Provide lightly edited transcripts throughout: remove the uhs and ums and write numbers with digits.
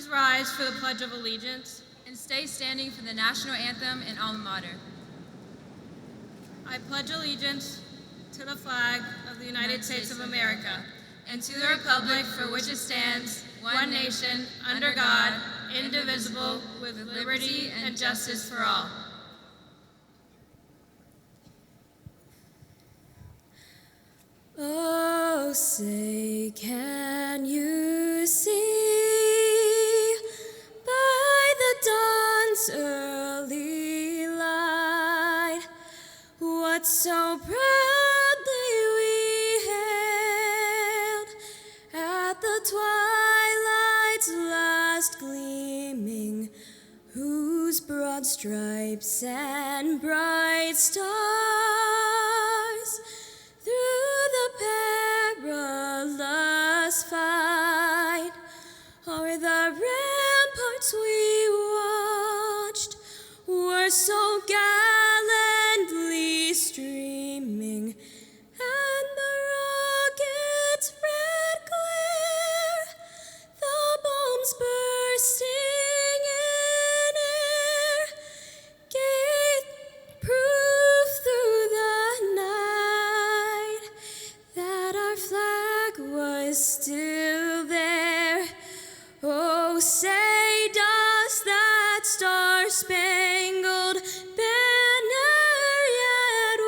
Please rise for the Pledge of Allegiance. And stay standing for the national anthem and alma mater. I pledge allegiance to the flag of the United States of America and to the republic for which it stands, one nation, under God, indivisible, with liberty and justice for all. Oh, say, can you see by the dawn's early light what so proudly we hailed at the twilight's last gleaming, whose broad stripes and bright stars through the perilous fight o'er the ramparts we watched were so gallantly streaming, and the rocket's red glare, the bombs bursting in air, gave proof through the night that our flag was still there. Oh, say, does that star-spangled banner yet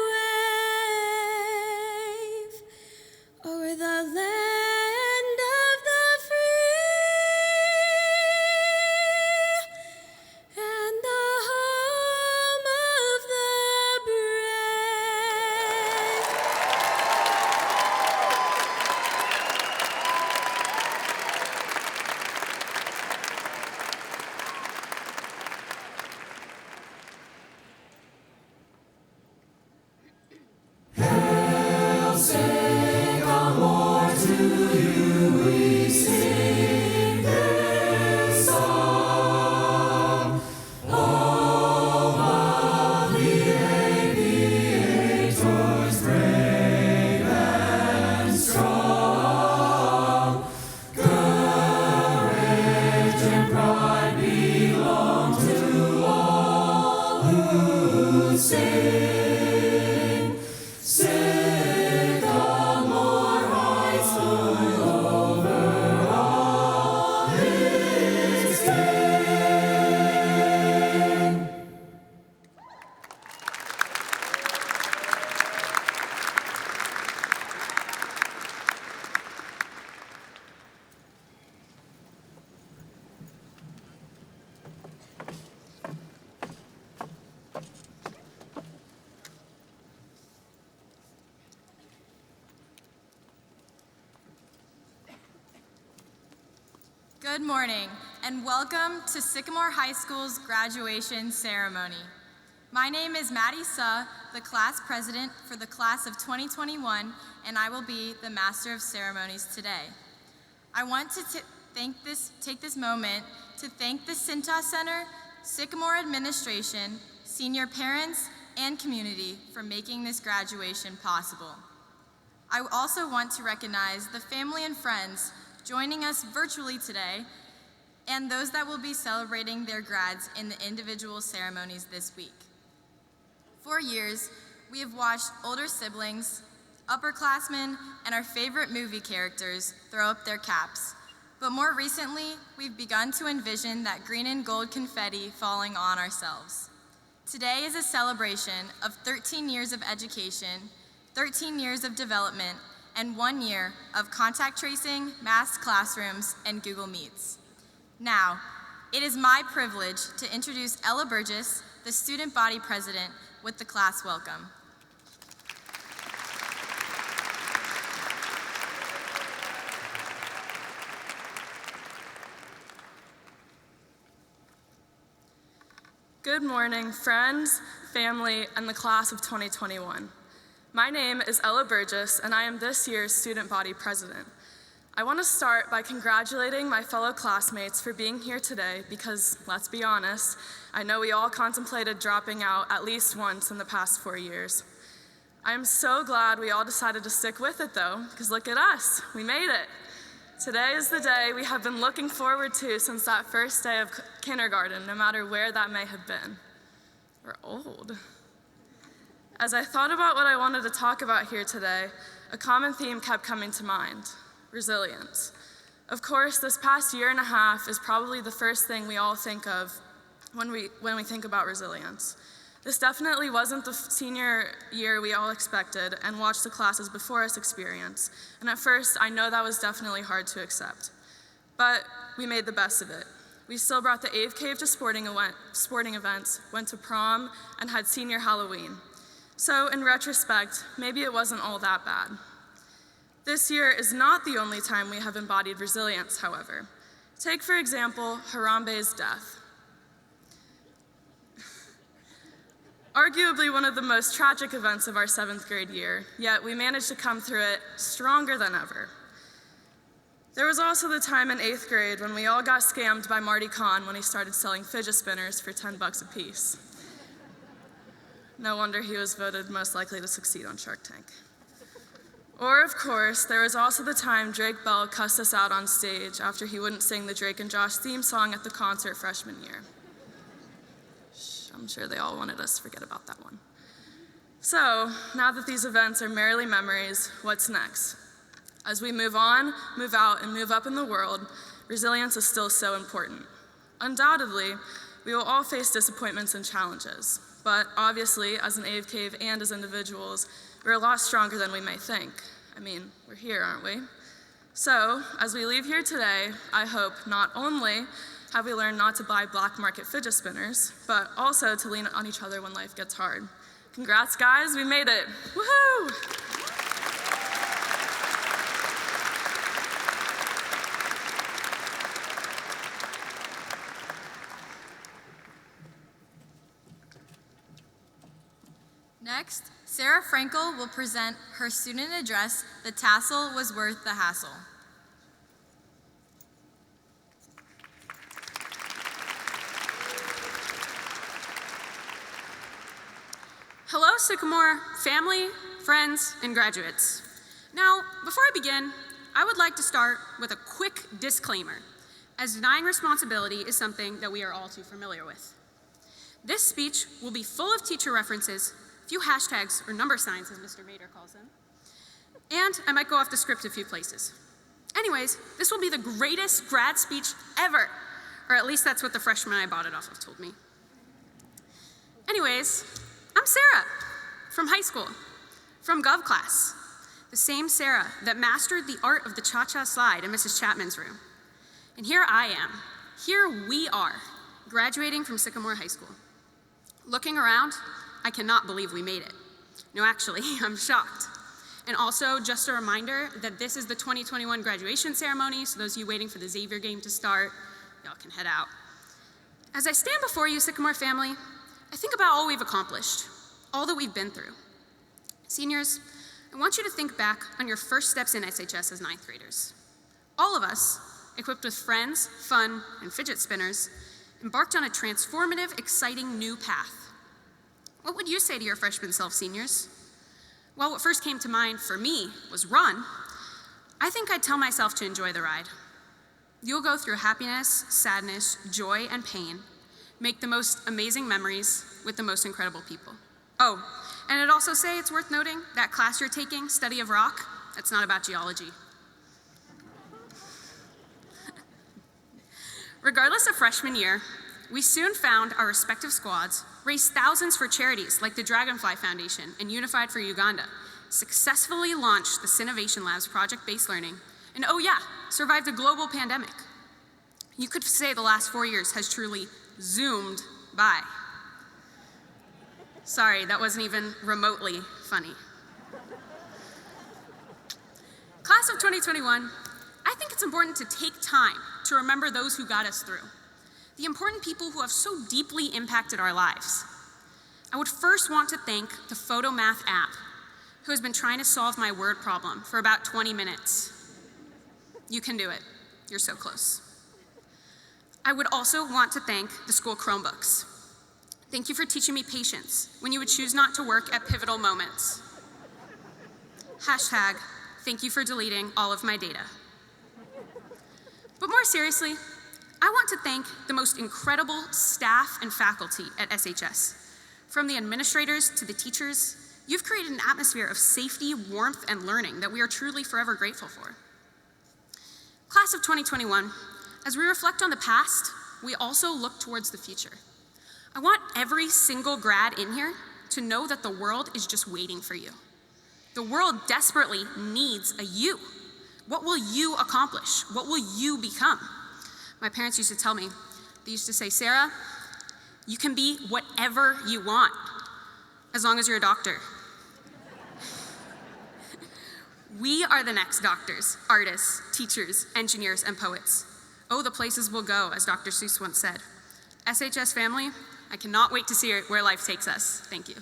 wave o'er the land of the free and the home of the brave? Sycamore, to you we sing this song. Home of the aviators, brave and strong. Courage and pride belong to all who sing. Sycamore High School over all its king. Good morning, and welcome to Sycamore High School's graduation ceremony. My name is Maddie Suh, the class president for the class of 2021, and I will be the master of ceremonies today. I want to take this moment to thank the Cintas Center, Sycamore administration, senior parents, and community for making this graduation possible. I also want to recognize the family and friends joining us virtually today, and those that will be celebrating their grads in the individual ceremonies this week. For years, we have watched older siblings, upperclassmen, and our favorite movie characters throw up their caps. But more recently, we've begun to envision that green and gold confetti falling on ourselves. Today is a celebration of 13 years of education, 13 years of development, and 1 year of contact tracing, masked classrooms, and Google Meets. Now, it is my privilege to introduce Ella Burgess, the student body president, with the class welcome. Good morning, friends, family, and the class of 2021. My name is Ella Burgess, and I am this year's student body president. I want to start by congratulating my fellow classmates for being here today because, let's be honest, I know we all contemplated dropping out at least once in the past 4 years. I am so glad we all decided to stick with it though, because look at us, we made it. Today is the day we have been looking forward to since that first day of kindergarten, no matter where that may have been. We're old. As I thought about what I wanted to talk about here today, a common theme kept coming to mind: resilience. Of course, this past year and a half is probably the first thing we all think of when we think about resilience. This definitely wasn't the senior year we all expected and watched the classes before us experience, and at first I know that was definitely hard to accept. But we made the best of it. We still brought the Ave Cave to sporting events, went to prom, and had senior Halloween. So in retrospect, maybe it wasn't all that bad. This year is not the only time we have embodied resilience, however. Take, for example, Harambe's death. Arguably one of the most tragic events of our 7th grade year, yet we managed to come through it stronger than ever. There was also the time in 8th grade when we all got scammed by Marty Kahn when he started selling fidget spinners for 10 bucks a piece. No wonder he was voted most likely to succeed on Shark Tank. Or, of course, there was also the time Drake Bell cussed us out on stage after he wouldn't sing the Drake and Josh theme song at the concert freshman year. I'm sure they all wanted us to forget about that one. So, now that these events are merely memories, what's next? As we move on, move out, and move up in the world, resilience is still so important. Undoubtedly, we will all face disappointments and challenges, but obviously, as an Ave Cave and as individuals, we're a lot stronger than we may think. I mean, we're here, aren't we? So, as we leave here today, I hope not only have we learned not to buy black market fidget spinners, but also to lean on each other when life gets hard. Congrats, guys, we made it. Woohoo! Next, Sarah Frankel will present her student address, "The Tassel Was Worth the Hassle." Hello, Sycamore family, friends, and graduates. Now, before I begin, I would like to start with a quick disclaimer, as denying responsibility is something that we are all too familiar with. This speech will be full of teacher references, a few hashtags or number signs, as Mr. Vader calls them, and I might go off the script a few places. Anyways, this will be the greatest grad speech ever, or at least that's what the freshman I bought it off of told me. Anyways, I'm Sarah, from high school, from Gov class, the same Sarah that mastered the art of the cha-cha slide in Mrs. Chapman's room. And here I am, here we are, graduating from Sycamore High School. Looking around, I cannot believe we made it. No, actually, I'm shocked. And also, just a reminder that this is the 2021 graduation ceremony, so those of you waiting for the Xavier game to start, y'all can head out. As I stand before you, Sycamore family, I think about all we've accomplished, all that we've been through. Seniors, I want you to think back on your first steps in SHS as 9th graders. All of us, equipped with friends, fun, and fidget spinners, embarked on a transformative, exciting new path. What would you say to your freshman self, seniors? Well, what first came to mind for me was run. I think I'd tell myself to enjoy the ride. You'll go through happiness, sadness, joy, and pain, make the most amazing memories with the most incredible people. Oh, and I'd also say it's worth noting that class you're taking, Study of Rock, that's not about geology. Regardless of freshman year, we soon found our respective squads, raised thousands for charities like the Dragonfly Foundation and Unified for Uganda, successfully launched the Synovation Lab's project-based learning, and oh yeah, survived a global pandemic. You could say the last 4 years has truly zoomed by. Sorry, that wasn't even remotely funny. Class of 2021, I think it's important to take time to remember those who got us through, the important people who have so deeply impacted our lives. I would first want to thank the PhotoMath app, who has been trying to solve my word problem for about 20 minutes. You can do it. You're so close. I would also want to thank the school Chromebooks. Thank you for teaching me patience when you would choose not to work at pivotal moments. Hashtag, thank you for deleting all of my data. But more seriously, I want to thank the most incredible staff and faculty at SHS. From the administrators to the teachers, you've created an atmosphere of safety, warmth, and learning that we are truly forever grateful for. Class of 2021, as we reflect on the past, we also look towards the future. I want every single grad in here to know that the world is just waiting for you. The world desperately needs a you. What will you accomplish? What will you become? My parents used to tell me, they used to say, Sarah, you can be whatever you want, as long as you're a doctor. We are the next doctors, artists, teachers, engineers, and poets. Oh, the places we'll go, as Dr. Seuss once said. SHS family, I cannot wait to see where life takes us. Thank you.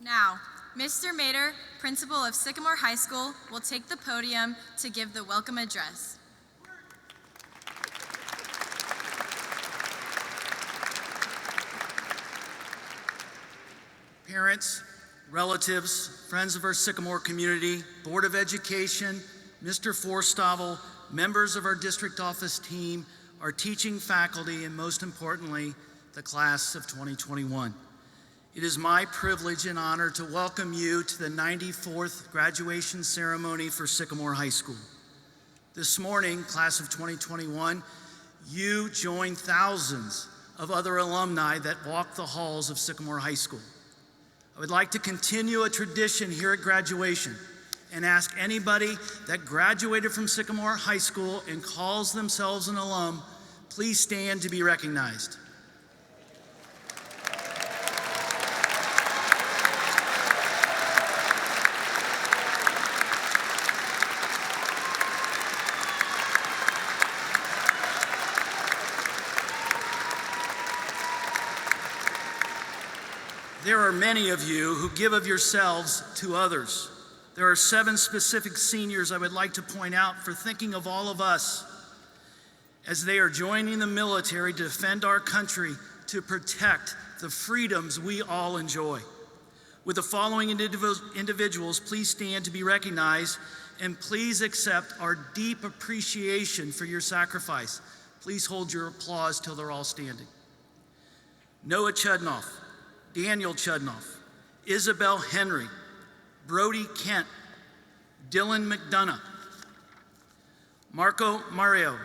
Now, Mr. Mader, principal of Sycamore High School, will take the podium to give the welcome address. Parents, relatives, friends of our Sycamore community, Board of Education, Mr. Forsthovel, members of our district office team, our teaching faculty, and most importantly, the class of 2021. It is my privilege and honor to welcome you to the 94th graduation ceremony for Sycamore High School. This morning, class of 2021, you join thousands of other alumni that walk the halls of Sycamore High School. I would like to continue a tradition here at graduation and ask anybody that graduated from Sycamore High School and calls themselves an alum, please stand to be recognized. There are many of you who give of yourselves to others. There are 7 specific seniors I would like to point out for thinking of all of us as they are joining the military to defend our country, to protect the freedoms we all enjoy. With the following individuals, please stand to be recognized, and please accept our deep appreciation for your sacrifice. Please hold your applause till they're all standing. Noah Chudnoff, Daniel Chudnoff, Isabel Henry, Brody Kent, Dylan McDonough, Marco Mario,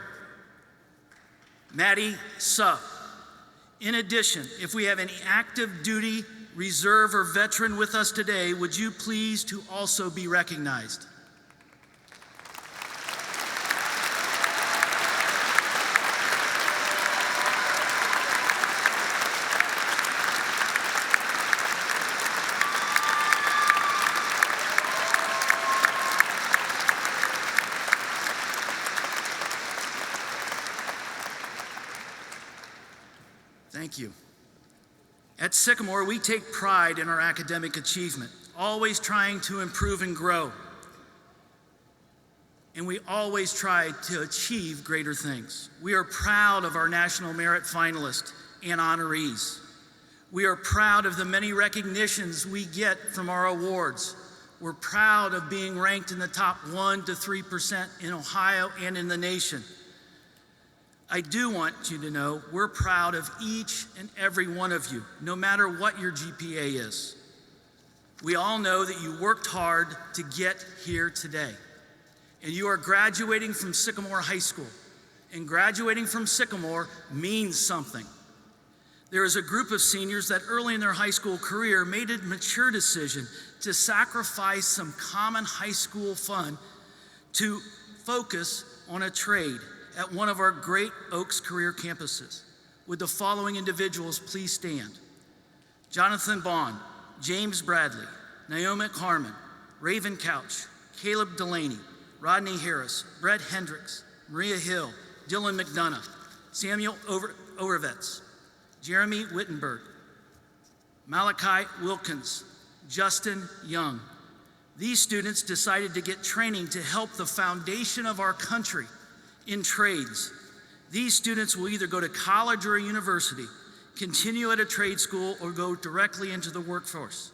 Maddie Suh. In addition, if we have any active duty, reserve, or veteran with us today, would you please to also be recognized? Thank you. At Sycamore, we take pride in our academic achievement, always trying to improve and grow. And we always try to achieve greater things. We are proud of our National Merit finalists and honorees. We are proud of the many recognitions we get from our awards. We're proud of being ranked in the top 1 to 3% in Ohio and in the nation. I do want you to know we're proud of each and every one of you, no matter what your GPA is. We all know that you worked hard to get here today. And you are graduating from Sycamore High School. And graduating from Sycamore means something. There is a group of seniors that early in their high school career made a mature decision to sacrifice some common high school fun to focus on a trade at one of our Great Oaks career campuses. Would the following individuals please stand? Jonathan Bond, James Bradley, Naomi Harmon, Raven Couch, Caleb Delaney, Rodney Harris, Brett Hendricks, Maria Hill, Dylan McDonough, Samuel Overvetz, Jeremy Wittenberg, Malachi Wilkins, Justin Young. These students decided to get training to help the foundation of our country in trades, These students will either go to college or a university, continue at a trade school, or go directly into the workforce.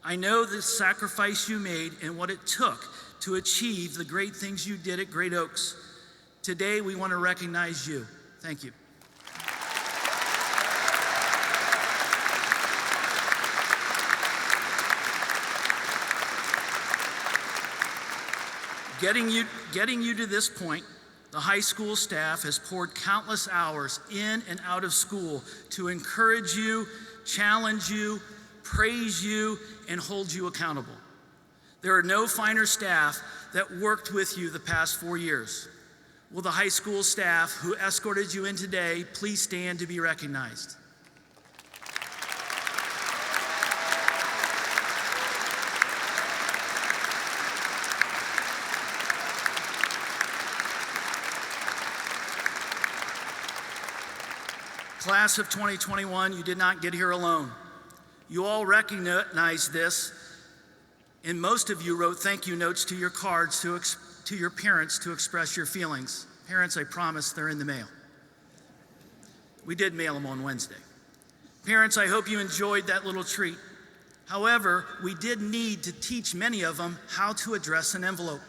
I know the sacrifice you made and what it took to achieve the great things you did at Great Oaks. Today, we want to recognize you. Thank you. Getting you to this point, the high school staff has poured countless hours in and out of school to encourage you, challenge you, praise you, and hold you accountable. There are no finer staff that worked with you the past 4 years. Will the high school staff who escorted you in today please stand to be recognized? Class of 2021, you did not get here alone. You all recognize this, and most of you wrote thank you notes to your cards to your parents to express your feelings. Parents, I promise they're in the mail. We did mail them on Wednesday. Parents, I hope you enjoyed that little treat. However, we did need to teach many of them how to address an envelope.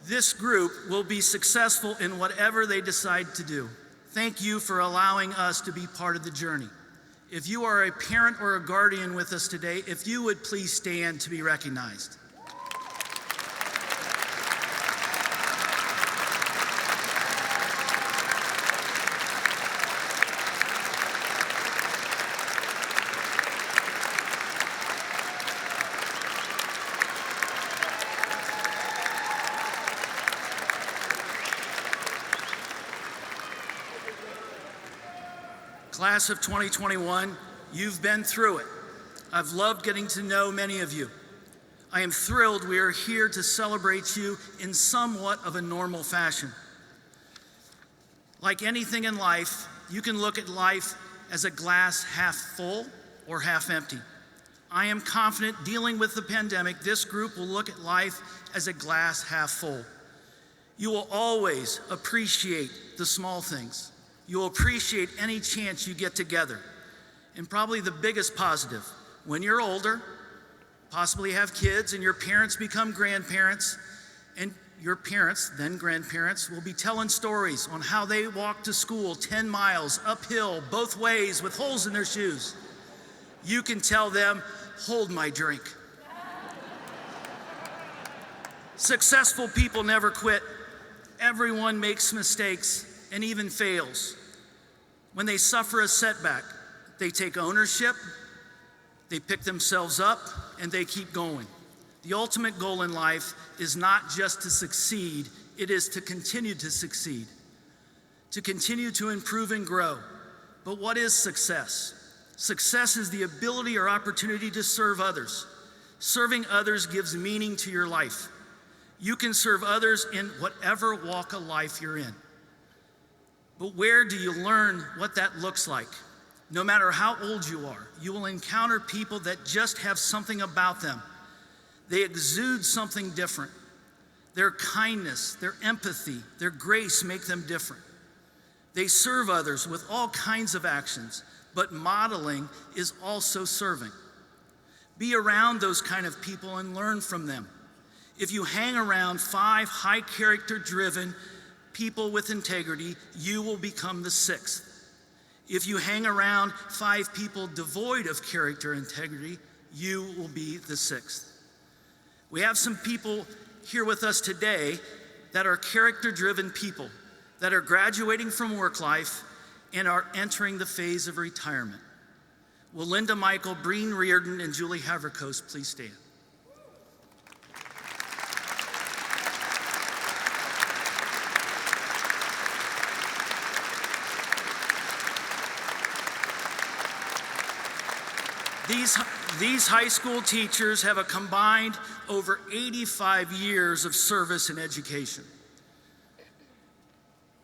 This group will be successful in whatever they decide to do. Thank you for allowing us to be part of the journey. If you are a parent or a guardian with us today, if you would please stand to be recognized. Class of 2021, you've been through it. I've loved getting to know many of you. I am thrilled we are here to celebrate you in somewhat of a normal fashion. Like anything in life, you can look at life as a glass half full or half empty. I am confident dealing with the pandemic, this group will look at life as a glass half full. You will always appreciate the small things. You'll appreciate any chance you get together. And probably the biggest positive, when you're older, possibly have kids, and your parents become grandparents, and your parents, then grandparents, will be telling stories on how they walked to school 10 miles uphill, both ways, with holes in their shoes. You can tell them, hold my drink. Successful people never quit. Everyone makes mistakes and even fails. When they suffer a setback, they take ownership, they pick themselves up, and they keep going. The ultimate goal in life is not just to succeed, it is to continue to succeed, to continue to improve and grow. But what is success? Success is the ability or opportunity to serve others. Serving others gives meaning to your life. You can serve others in whatever walk of life you're in. But where do you learn what that looks like? No matter how old you are, you will encounter people that just have something about them. They exude something different. Their kindness, their empathy, their grace make them different. They serve others with all kinds of actions, but modeling is also serving. Be around those kind of people and learn from them. If you hang around 5 high character driven people with integrity, you will become the 6th. If you hang around 5 people devoid of character and integrity, you will be the 6th. We have some people here with us today that are character-driven people, that are graduating from work life and are entering the phase of retirement. Will Linda Michael, Breen Reardon, and Julie Havercoast please stand? These high school teachers have a combined over 85 years of service in education.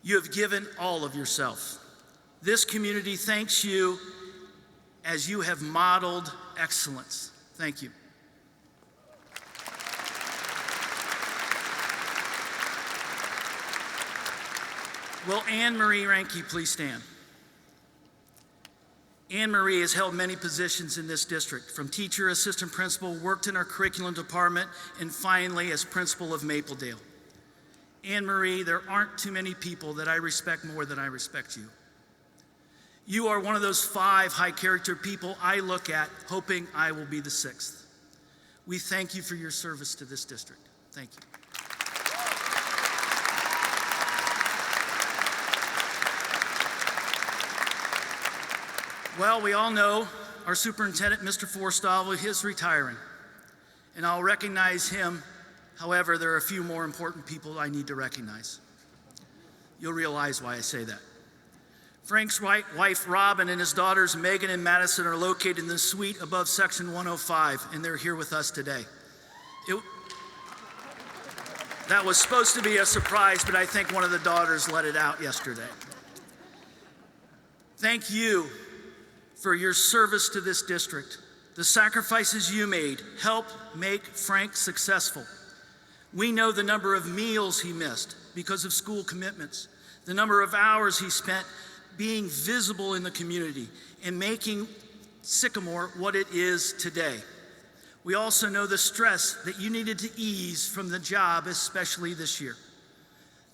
You have given all of yourself. This community thanks you as you have modeled excellence. Thank you. Will Anne Marie Ranke please stand? Anne Marie has held many positions in this district, from teacher, assistant principal, worked in our curriculum department, and finally as principal of Mapledale. Anne Marie, there aren't too many people that I respect more than I respect you. You are one of those 5 high-character people I look at, hoping I will be the 6th. We thank you for your service to this district. Thank you. Well, we all know our superintendent, Mr. Forstall, is retiring, and I'll recognize him. However, there are a few more important people I need to recognize. You'll realize why I say that. Frank's wife, Robin, and his daughters, Megan and Madison, are located in the suite above Section 105, and they're here with us today. That was supposed to be a surprise, but I think one of the daughters let it out yesterday. Thank you for your service to this district. The sacrifices you made helped make Frank successful. We know the number of meals he missed because of school commitments, the number of hours he spent being visible in the community and making Sycamore what it is today. We also know the stress that you needed to ease from the job, especially this year.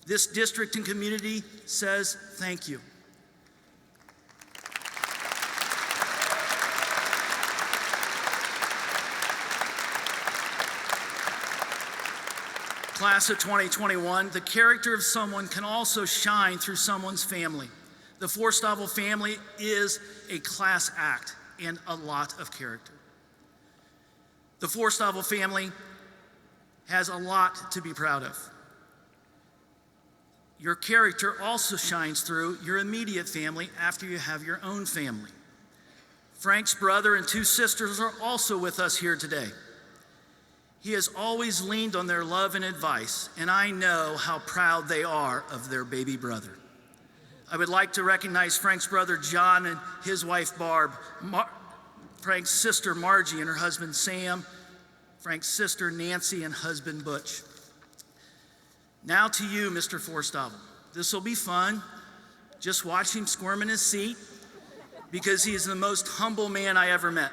This district and community says thank you. Class of 2021, the character of someone can also shine through someone's family. The Forstall family is a class act and a lot of character. The Forstall family has a lot to be proud of. Your character also shines through your immediate family after you have your own family. Frank's brother and 2 sisters are also with us here today. He has always leaned on their love and advice, and I know how proud they are of their baby brother. I would like to recognize Frank's brother John and his wife Barb, Frank's sister Margie and her husband Sam, Frank's sister Nancy and husband Butch. Now to you, Mr. Forstall. This will be fun. Just watch him squirm in his seat because he is the most humble man I ever met.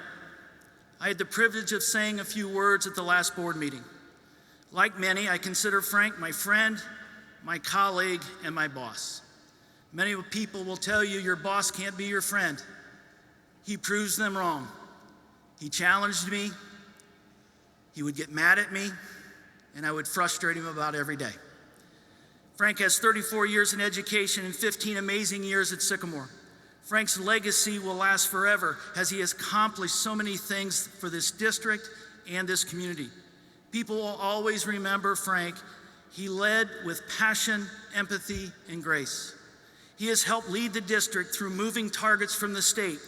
I had the privilege of saying a few words at the last board meeting. Like many, I consider Frank my friend, my colleague, and my boss. Many people will tell you your boss can't be your friend. He proves them wrong. He challenged me, he would get mad at me, and I would frustrate him about every day. Frank has 34 years in education and 15 amazing years at Sycamore. Frank's legacy will last forever as he has accomplished so many things for this district and this community. People will always remember Frank. He led with passion, empathy, and grace. He has helped lead the district through moving targets from the state,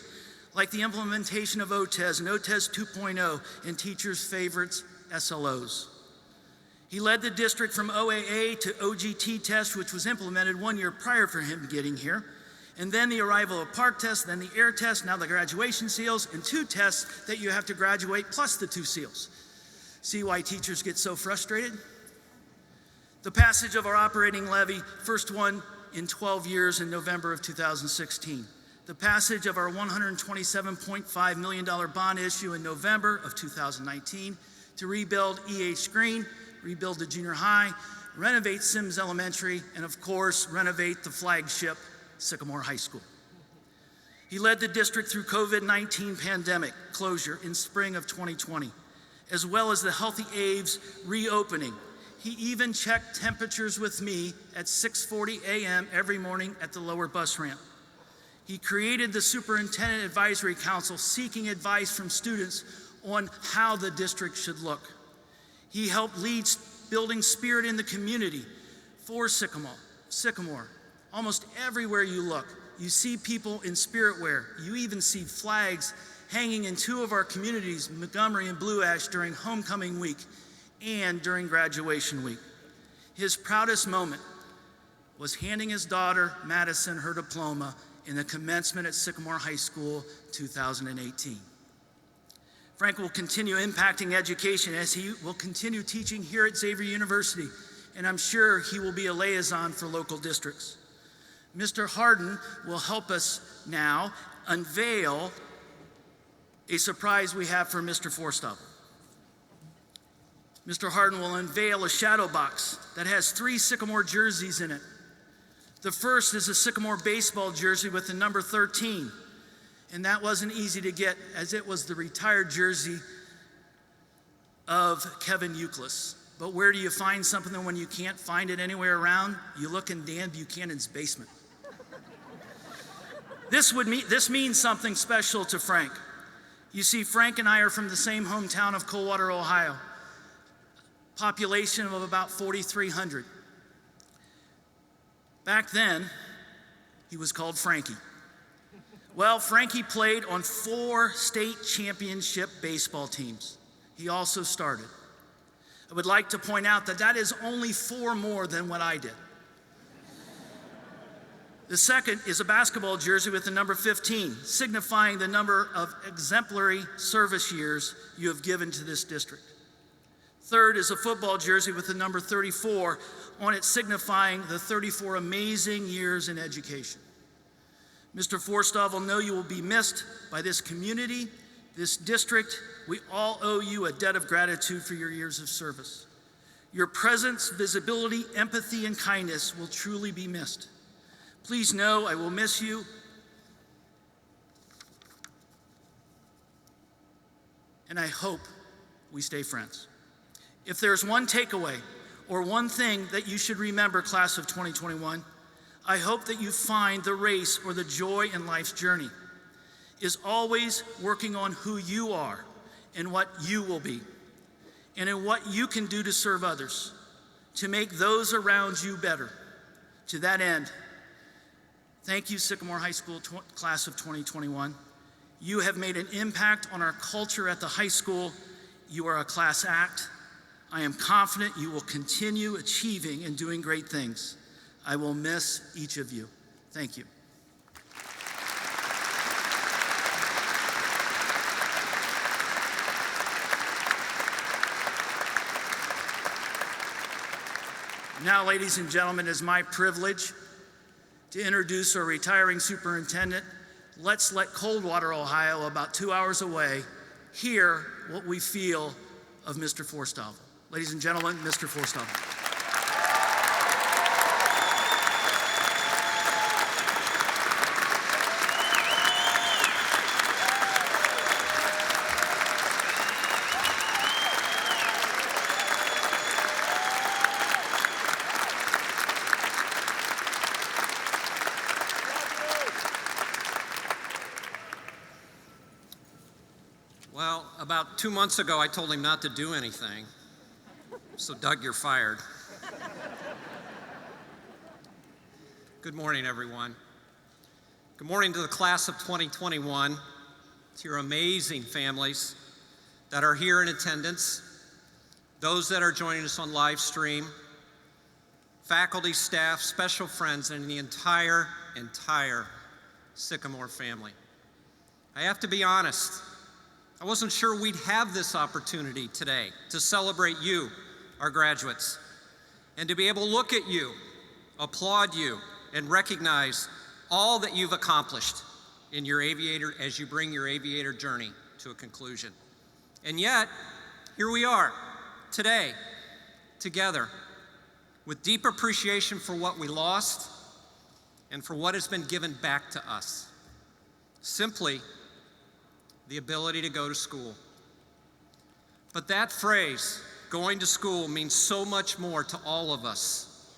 like the implementation of OTES and OTES 2.0 and teachers' favorites, SLOs. He led the district from OAA to OGT test, which was implemented 1 year prior for him getting here. And then the arrival of park test, then the air test, now the graduation seals, and 2 tests that you have to graduate, plus the 2 seals. See why teachers get so frustrated? The passage of our operating levy, first one in 12 years in November of 2016. The passage of our $127.5 million bond issue in November of 2019 to rebuild E.H. Green, rebuild the junior high, renovate Sims Elementary, and of course, renovate the flagship Sycamore High School. He led the district through COVID-19 pandemic closure in spring of 2020, as well as the Healthy Aves reopening. He even checked temperatures with me at 6:40 a.m. every morning at the lower bus ramp. He created the Superintendent Advisory Council seeking advice from students on how the district should look. He helped lead building spirit in the community for Sycamore. Almost everywhere you look, you see people in spirit wear. You even see flags hanging in 2 of our communities, Montgomery and Blue Ash, during homecoming week and during graduation week. His proudest moment was handing his daughter, Madison, her diploma in the commencement at Sycamore High School 2018. Frank will continue impacting education as he will continue teaching here at Xavier University, and I'm sure he will be a liaison for local districts. Mr. Harden will help us now unveil a surprise we have for Mr. Forstall. Mr. Harden will unveil a shadow box that has 3 Sycamore jerseys in it. The first is a Sycamore baseball jersey with the number 13, and that wasn't easy to get as it was the retired jersey of Kevin Euclid. But where do you find something when you can't find it anywhere around? You look in Dan Buchanan's basement. This means something special to Frank. You see, Frank and I are from the same hometown of Coldwater, Ohio. Population of about 4,300. Back then, he was called Frankie. Well, Frankie played on 4 state championship baseball teams. He also started. I would like to point out that that is only 4 more than what I did. The second is a basketball jersey with the number 15, signifying the number of exemplary service years you have given to this district. Third is a football jersey with the number 34 on it, signifying the 34 amazing years in education. Mr. Forstall will know you will be missed by this community, this district. We all owe you a debt of gratitude for your years of service. Your presence, visibility, empathy, and kindness will truly be missed. Please know I will miss you. And I hope we stay friends. If there's one takeaway or one thing that you should remember, class of 2021, I hope that you find the race or the joy in life's journey is always working on who you are and what you will be, and in what you can do to serve others, to make those around you better. To that end, thank you, Sycamore High School class of 2021. You have made an impact on our culture at the high school. You are a class act. I am confident you will continue achieving and doing great things. I will miss each of you. Thank you. Now, ladies and gentlemen, it is my privilege to introduce our retiring superintendent. Let's let Coldwater, Ohio, about 2 hours away, hear what we feel of Mr. Forstall. Ladies and gentlemen, Mr. Forstall. Well, about 2 months ago, I told him not to do anything. So, Doug, you're fired. Good morning, everyone. Good morning to the class of 2021, to your amazing families that are here in attendance, those that are joining us on live stream, faculty, staff, special friends, and the entire Sycamore family. I have to be honest, I wasn't sure we'd have this opportunity today to celebrate you, our graduates, and to be able to look at you, applaud you, and recognize all that you've accomplished in your aviator as you bring your aviator journey to a conclusion. And yet, here we are today, together, with deep appreciation for what we lost and for what has been given back to us. Simply, the ability to go to school. But that phrase, going to school, means so much more to all of us,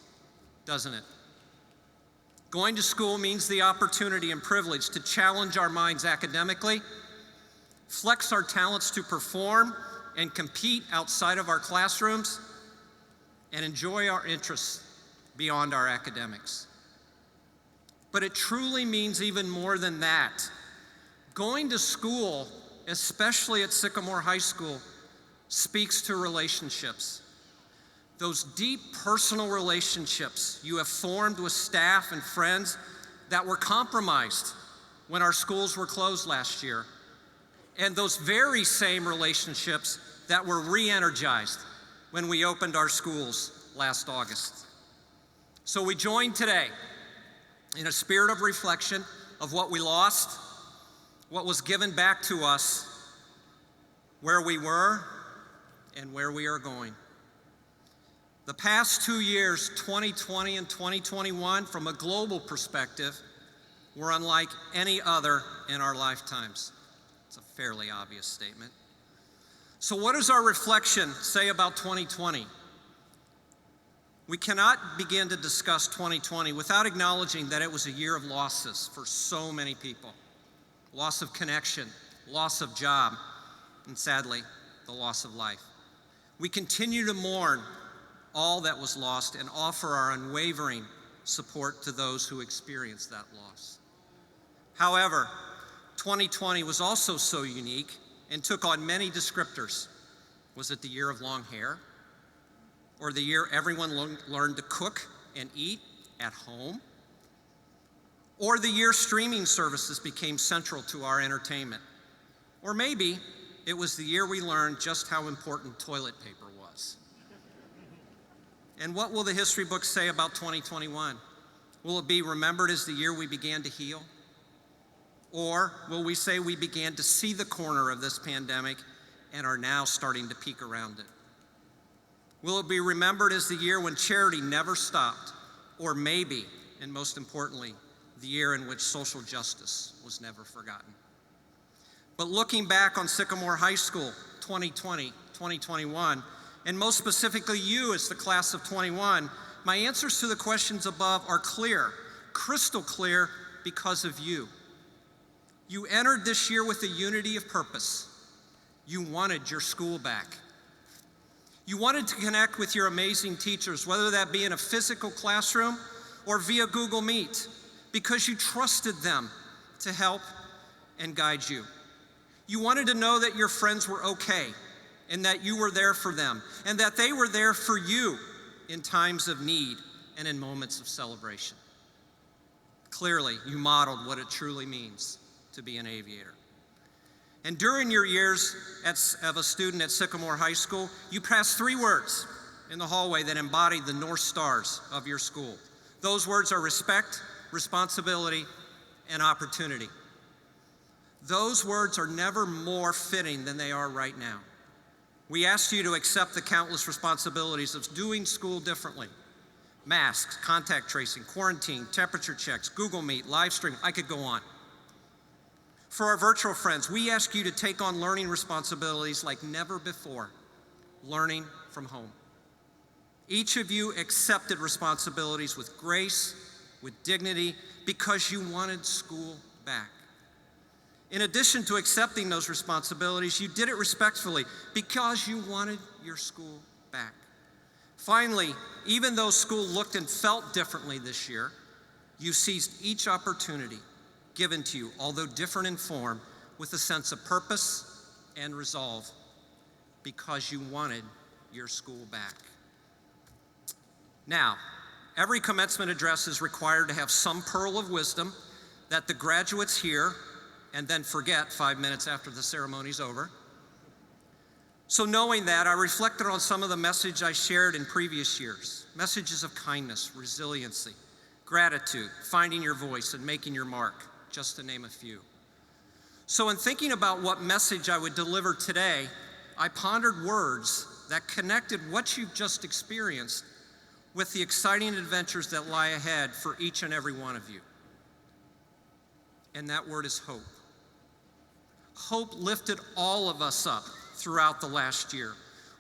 doesn't it? Going to school means the opportunity and privilege to challenge our minds academically, flex our talents to perform and compete outside of our classrooms, and enjoy our interests beyond our academics. But it truly means even more than that. Going to school, especially at Sycamore High School, speaks to relationships. Those deep personal relationships you have formed with staff and friends that were compromised when our schools were closed last year. And those very same relationships that were re-energized when we opened our schools last August. So we join today In a spirit of reflection of what we lost, what was given back to us, where we were, and where we are going. The past 2 years, 2020 and 2021, from a global perspective, were unlike any other in our lifetimes. It's a fairly obvious statement. So what does our reflection say about 2020? We cannot begin to discuss 2020 without acknowledging that it was a year of losses for so many people. Loss of connection, loss of job, and sadly, the loss of life. We continue to mourn all that was lost and offer our unwavering support to those who experienced that loss. However, 2020 was also so unique and took on many descriptors. Was it the year of long hair? Or the year everyone learned to cook and eat at home? Or the year streaming services became central to our entertainment? Or maybe it was the year we learned just how important toilet paper was. And what will the history books say about 2021? Will it be remembered as the year we began to heal? Or will we say we began to see the corner of this pandemic and are now starting to peek around it? Will it be remembered as the year when charity never stopped? Or maybe, and most importantly, the year in which social justice was never forgotten? But looking back on Sycamore High School 2020, 2021, and most specifically you as the class of 21, my answers to the questions above are clear, crystal clear, because of you. You entered this year with a unity of purpose. You wanted your school back. You wanted to connect with your amazing teachers, whether that be in a physical classroom or via Google Meet, because you trusted them to help and guide you. You wanted to know that your friends were okay and that you were there for them and that they were there for you in times of need and in moments of celebration. Clearly, you modeled what it truly means to be an aviator. And during your years as a student at Sycamore High School, you passed 3 words in the hallway that embodied the North Stars of your school. Those words are respect, responsibility, and opportunity. Those words are never more fitting than they are right now. We asked you to accept the countless responsibilities of doing school differently. Masks, contact tracing, quarantine, temperature checks, Google Meet, live stream, I could go on. For our virtual friends, we ask you to take on learning responsibilities like never before, learning from home. Each of you accepted responsibilities with grace, with dignity, because you wanted school back. In addition to accepting those responsibilities, you did it respectfully because you wanted your school back. Finally, even though school looked and felt differently this year, you seized each opportunity given to you, although different in form, with a sense of purpose and resolve because you wanted your school back. Now, every commencement address is required to have some pearl of wisdom that the graduates hear and then forget 5 minutes after the ceremony's over. So knowing that, I reflected on some of the message I shared in previous years. Messages of kindness, resiliency, gratitude, finding your voice, and making your mark, just to name a few. So in thinking about what message I would deliver today, I pondered words that connected what you've just experienced with the exciting adventures that lie ahead for each and every one of you. And that word is hope. Hope lifted all of us up throughout the last year.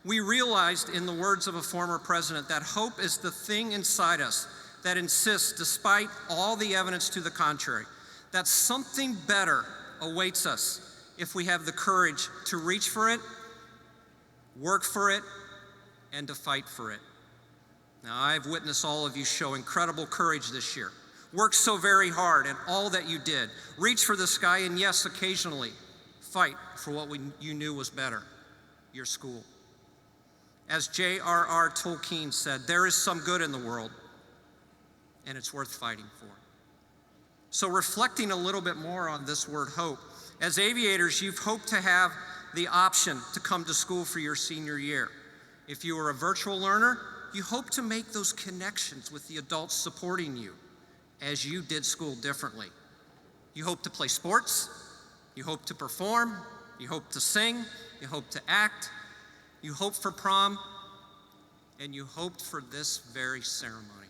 We realized, in the words of a former president, that hope is the thing inside us that insists, despite all the evidence to the contrary, that something better awaits us if we have the courage to reach for it, work for it, and to fight for it. Now, I've witnessed all of you show incredible courage this year. Work so very hard in all that you did. Reach for the sky, and yes, occasionally, fight for what you knew was better, your school. As J.R.R. Tolkien said, there is some good in the world, and it's worth fighting for. So reflecting a little bit more on this word hope, as aviators, you've hoped to have the option to come to school for your senior year. If you are a virtual learner, you hope to make those connections with the adults supporting you as you did school differently. You hope to play sports, you hope to perform, you hope to sing, you hope to act, you hope for prom, and you hoped for this very ceremony.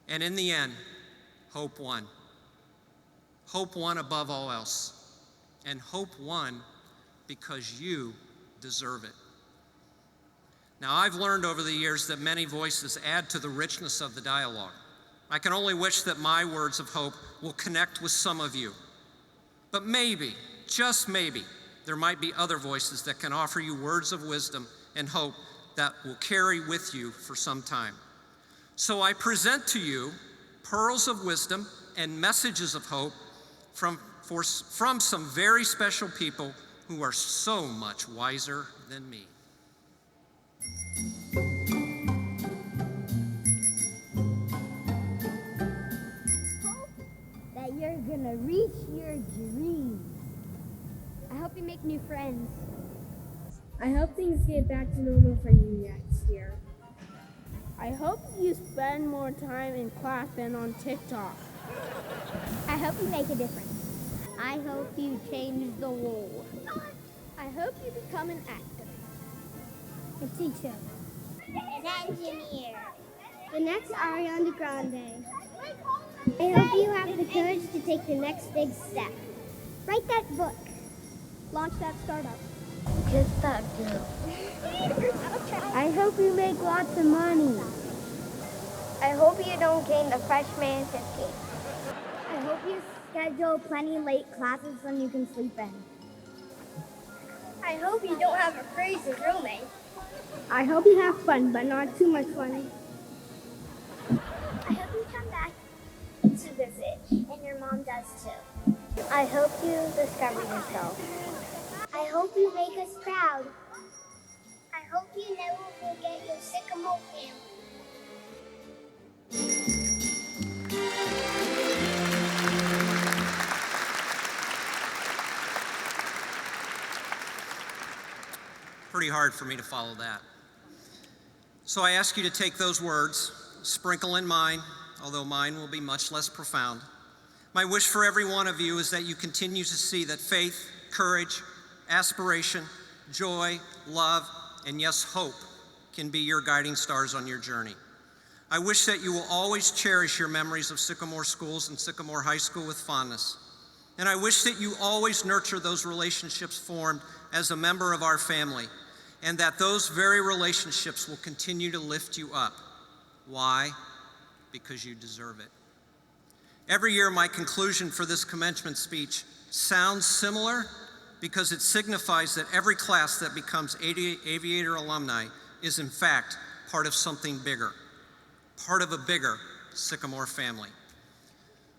And in the end, hope won. Hope won above all else. And hope won because you deserve it. Now, I've learned over the years that many voices add to the richness of the dialogue. I can only wish that my words of hope will connect with some of you. But maybe, just maybe, there might be other voices that can offer you words of wisdom and hope that will carry with you for some time. So I present to you pearls of wisdom and messages of hope from some very special people who are so much wiser than me. That you're gonna reach your dreams. I hope you make new friends. I hope things get back to normal for you next year. I hope you spend more time in class than on TikTok. I hope you make a difference. I hope you change the world. I hope you become an actor, A teacher. An engineer. The next Ariana Grande. I hope you have the courage to take the next big step. Write that book. launch that startup. Kiss that girl. I hope you make lots of money. I hope you don't gain the freshman 50. I hope you schedule plenty late classes when you can sleep in. I hope you don't have a crazy roommate. I hope you have fun, but not too much fun. I hope you come back to visit, and your mom does too. I hope you discover yourself. I hope you make us proud. I hope you never forget your Sycamore family. Pretty hard for me to follow that. So I ask you to take those words, sprinkle in mine, although mine will be much less profound. My wish for every one of you is that you continue to see that faith, courage, aspiration, joy, love, and yes, hope can be your guiding stars on your journey. I wish that you will always cherish your memories of Sycamore Schools and Sycamore High School with fondness. And I wish that you always nurture those relationships formed as a member of our family, and that those very relationships will continue to lift you up. Why? Because you deserve it. Every year, my conclusion for this commencement speech sounds similar because it signifies that every class that becomes Aviator alumni is in fact part of something bigger, part of a bigger Sycamore family.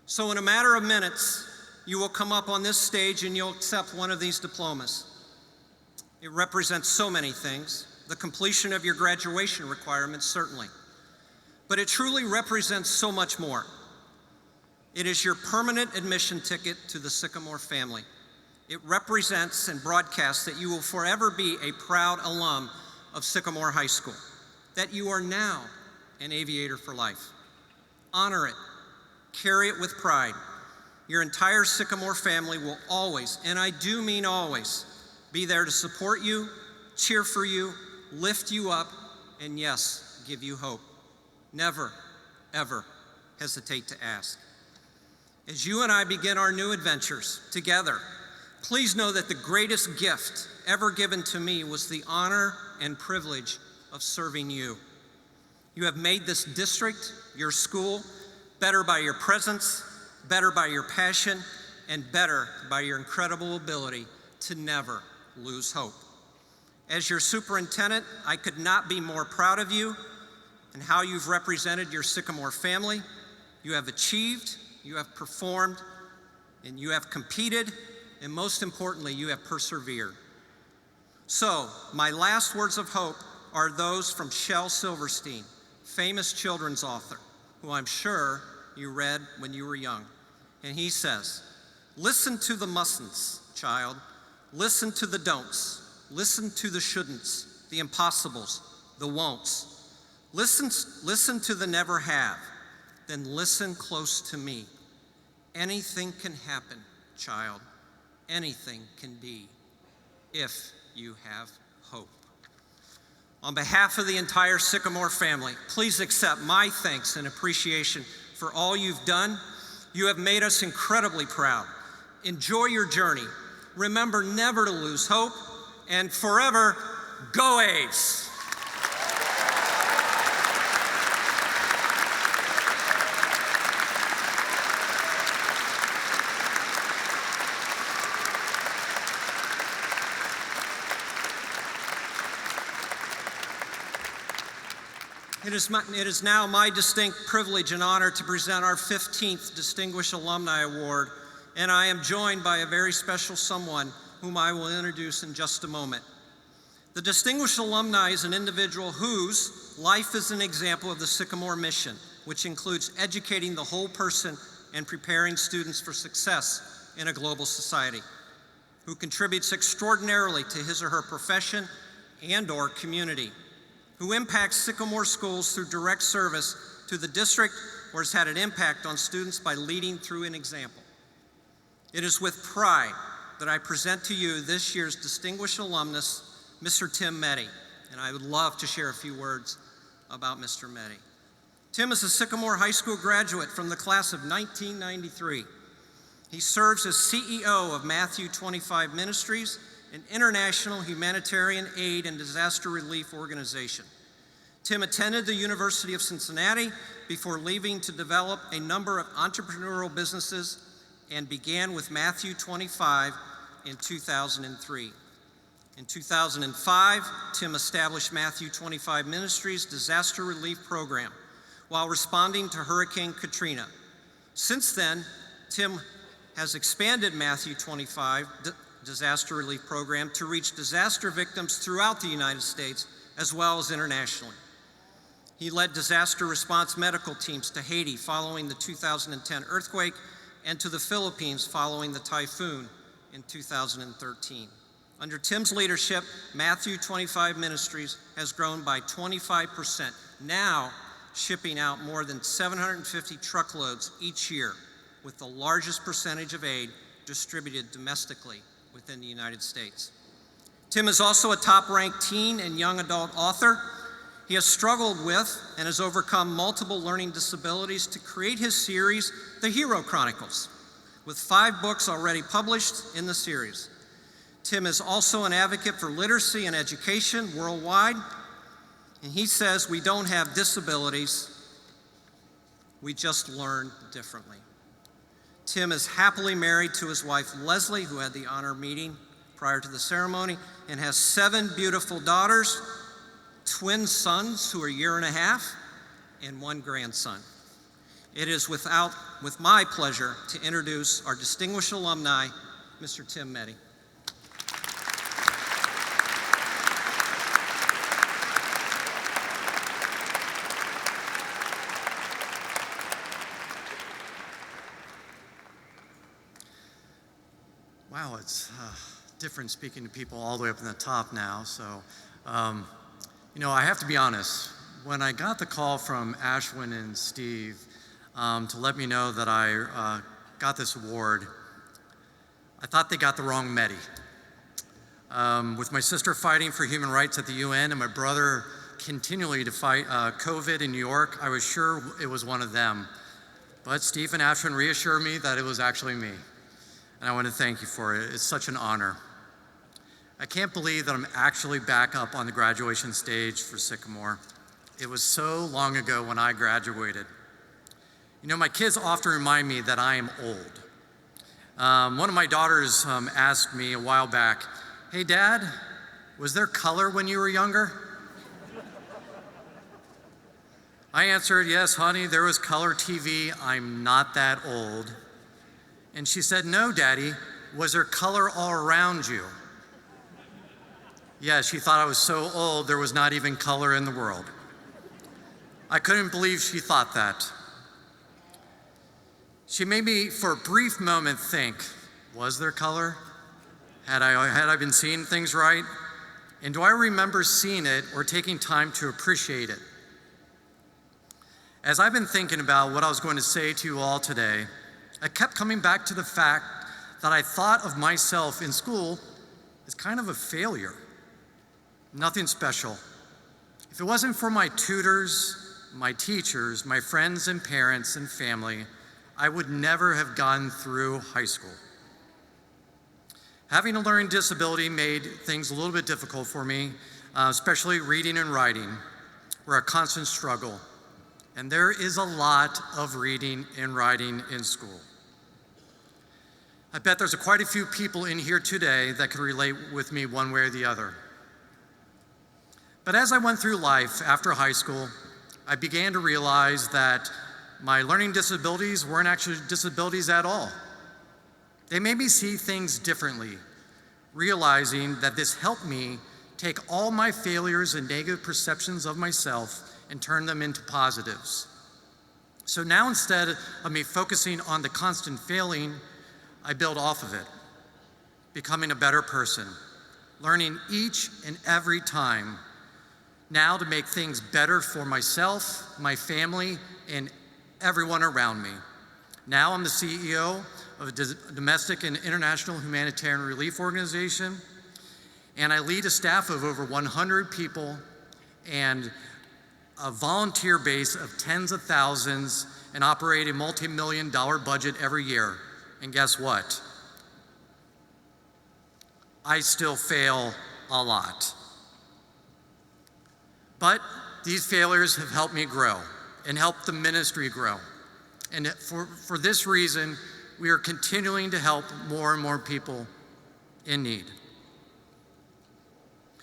So in a matter of minutes, you will come up on this stage and you'll accept one of these diplomas. It represents so many things. The completion of your graduation requirements, certainly. But it truly represents so much more. It is your permanent admission ticket to the Sycamore family. It represents and broadcasts that you will forever be a proud alum of Sycamore High School, that you are now an Aviator for life. Honor it. Carry it with pride. Your entire Sycamore family will always, and I do mean always, be there to support you, cheer for you, lift you up, and yes, give you hope. Never, ever hesitate to ask. As you and I begin our new adventures together, please know that the greatest gift ever given to me was the honor and privilege of serving you. You have made this district, your school, better by your presence, better by your passion, and better by your incredible ability to never lose hope. As your superintendent, I could not be more proud of you and how you've represented your Sycamore family. You have achieved, you have performed, and you have competed, and most importantly, you have persevered. So, my last words of hope are those from Shel Silverstein, famous children's author, who I'm sure you read when you were young. And he says, "Listen to the mustn'ts, child. Listen to the don'ts. Listen to the shouldn'ts, the impossibles, the won'ts. Listen to the never have. then listen close to me. Anything can happen, child. Anything can be if you have hope. On behalf of the entire Sycamore family, please accept my thanks and appreciation for all you've done. You have made us incredibly proud. Enjoy your journey. Remember never to lose hope, and forever, go A's! It is now my distinct privilege and honor to present our 15th Distinguished Alumni Award, and I am joined by a very special someone whom I will introduce in just a moment. The Distinguished Alumni is an individual whose life is an example of the Sycamore mission, which includes educating the whole person and preparing students for success in a global society, who contributes extraordinarily to his or her profession and/or community, who impacts Sycamore schools through direct service to the district or has had an impact on students by leading through an example. It is with pride that I present to you this year's distinguished alumnus, Mr. Tim Meddy, and I would love to share a few words about Mr. Meddy. Tim is a Sycamore High School graduate from the class of 1993. He serves as CEO of Matthew 25 Ministries, an international humanitarian aid and disaster relief organization. Tim attended the University of Cincinnati before leaving to develop a number of entrepreneurial businesses and began with Matthew 25 in 2003. In 2005, Tim established Matthew 25 Ministries disaster relief program while responding to Hurricane Katrina. Since then, Tim has expanded Matthew 25 disaster relief program to reach disaster victims throughout the United States as well as internationally. He led disaster response medical teams to Haiti following the 2010 earthquake and to the Philippines following the typhoon in 2013. Under Tim's leadership, Matthew 25 Ministries has grown by 25%, now shipping out more than 750 truckloads each year, with the largest percentage of aid distributed domestically within the United States. Tim is also a top-ranked teen and young adult author. He has struggled with and has overcome multiple learning disabilities to create his series, The Hero Chronicles, with 5 books already published in the series. Tim is also an advocate for literacy and education worldwide, and he says we don't have disabilities, we just learn differently. Tim is happily married to his wife, Leslie, who had the honor of meeting prior to the ceremony, and has 7 beautiful daughters, twin sons who are a year and a half, and 1 grandson. It is with my pleasure to introduce our distinguished alumni, Mr. Tim Meddy. Wow, it's different speaking to people all the way up in the top now. So, I have to be honest. When I got the call from Ashwin and Steve to let me know that I got this award, I thought they got the wrong Meddy. With my sister fighting for human rights at the UN and my brother continually to fight COVID in New York, I was sure it was one of them. But Steve and Ashwin reassured me that it was actually me. And I want to thank you for it. It's such an honor. I can't believe that I'm actually back up on the graduation stage for Sycamore. It was so long ago when I graduated. My kids often remind me that I am old. One of my daughters asked me a while back, "Hey Dad, was there color when you were younger?" I answered, "Yes, honey, there was color TV. I'm not that old." And she said, "No, Daddy, was there color all around you?" Yeah, she thought I was so old there was not even color in the world. I couldn't believe she thought that. She made me, for a brief moment, think, was there color? Had I been seeing things right? And do I remember seeing it or taking time to appreciate it? As I've been thinking about what I was going to say to you all today, I kept coming back to the fact that I thought of myself in school as kind of a failure. Nothing special. If it wasn't for my tutors, my teachers, my friends and parents and family, I would never have gotten through high school. Having a learning disability made things a little bit difficult for me, especially reading and writing were a constant struggle. And there is a lot of reading and writing in school. I bet there's quite a few people in here today that could relate with me one way or the other. But as I went through life after high school, I began to realize that my learning disabilities weren't actually disabilities at all. They made me see things differently, realizing that this helped me take all my failures and negative perceptions of myself and turn them into positives. So now instead of me focusing on the constant failing, I build off of it, becoming a better person, learning each and every time now to make things better for myself, my family, and everyone around me. Now I'm the CEO of a domestic and international humanitarian relief organization, and I lead a staff of over 100 people and a volunteer base of tens of thousands and operate a multi-million-dollar budget every year. And guess what? I still fail a lot. But these failures have helped me grow and helped the ministry grow. And for this reason, we are continuing to help more and more people in need.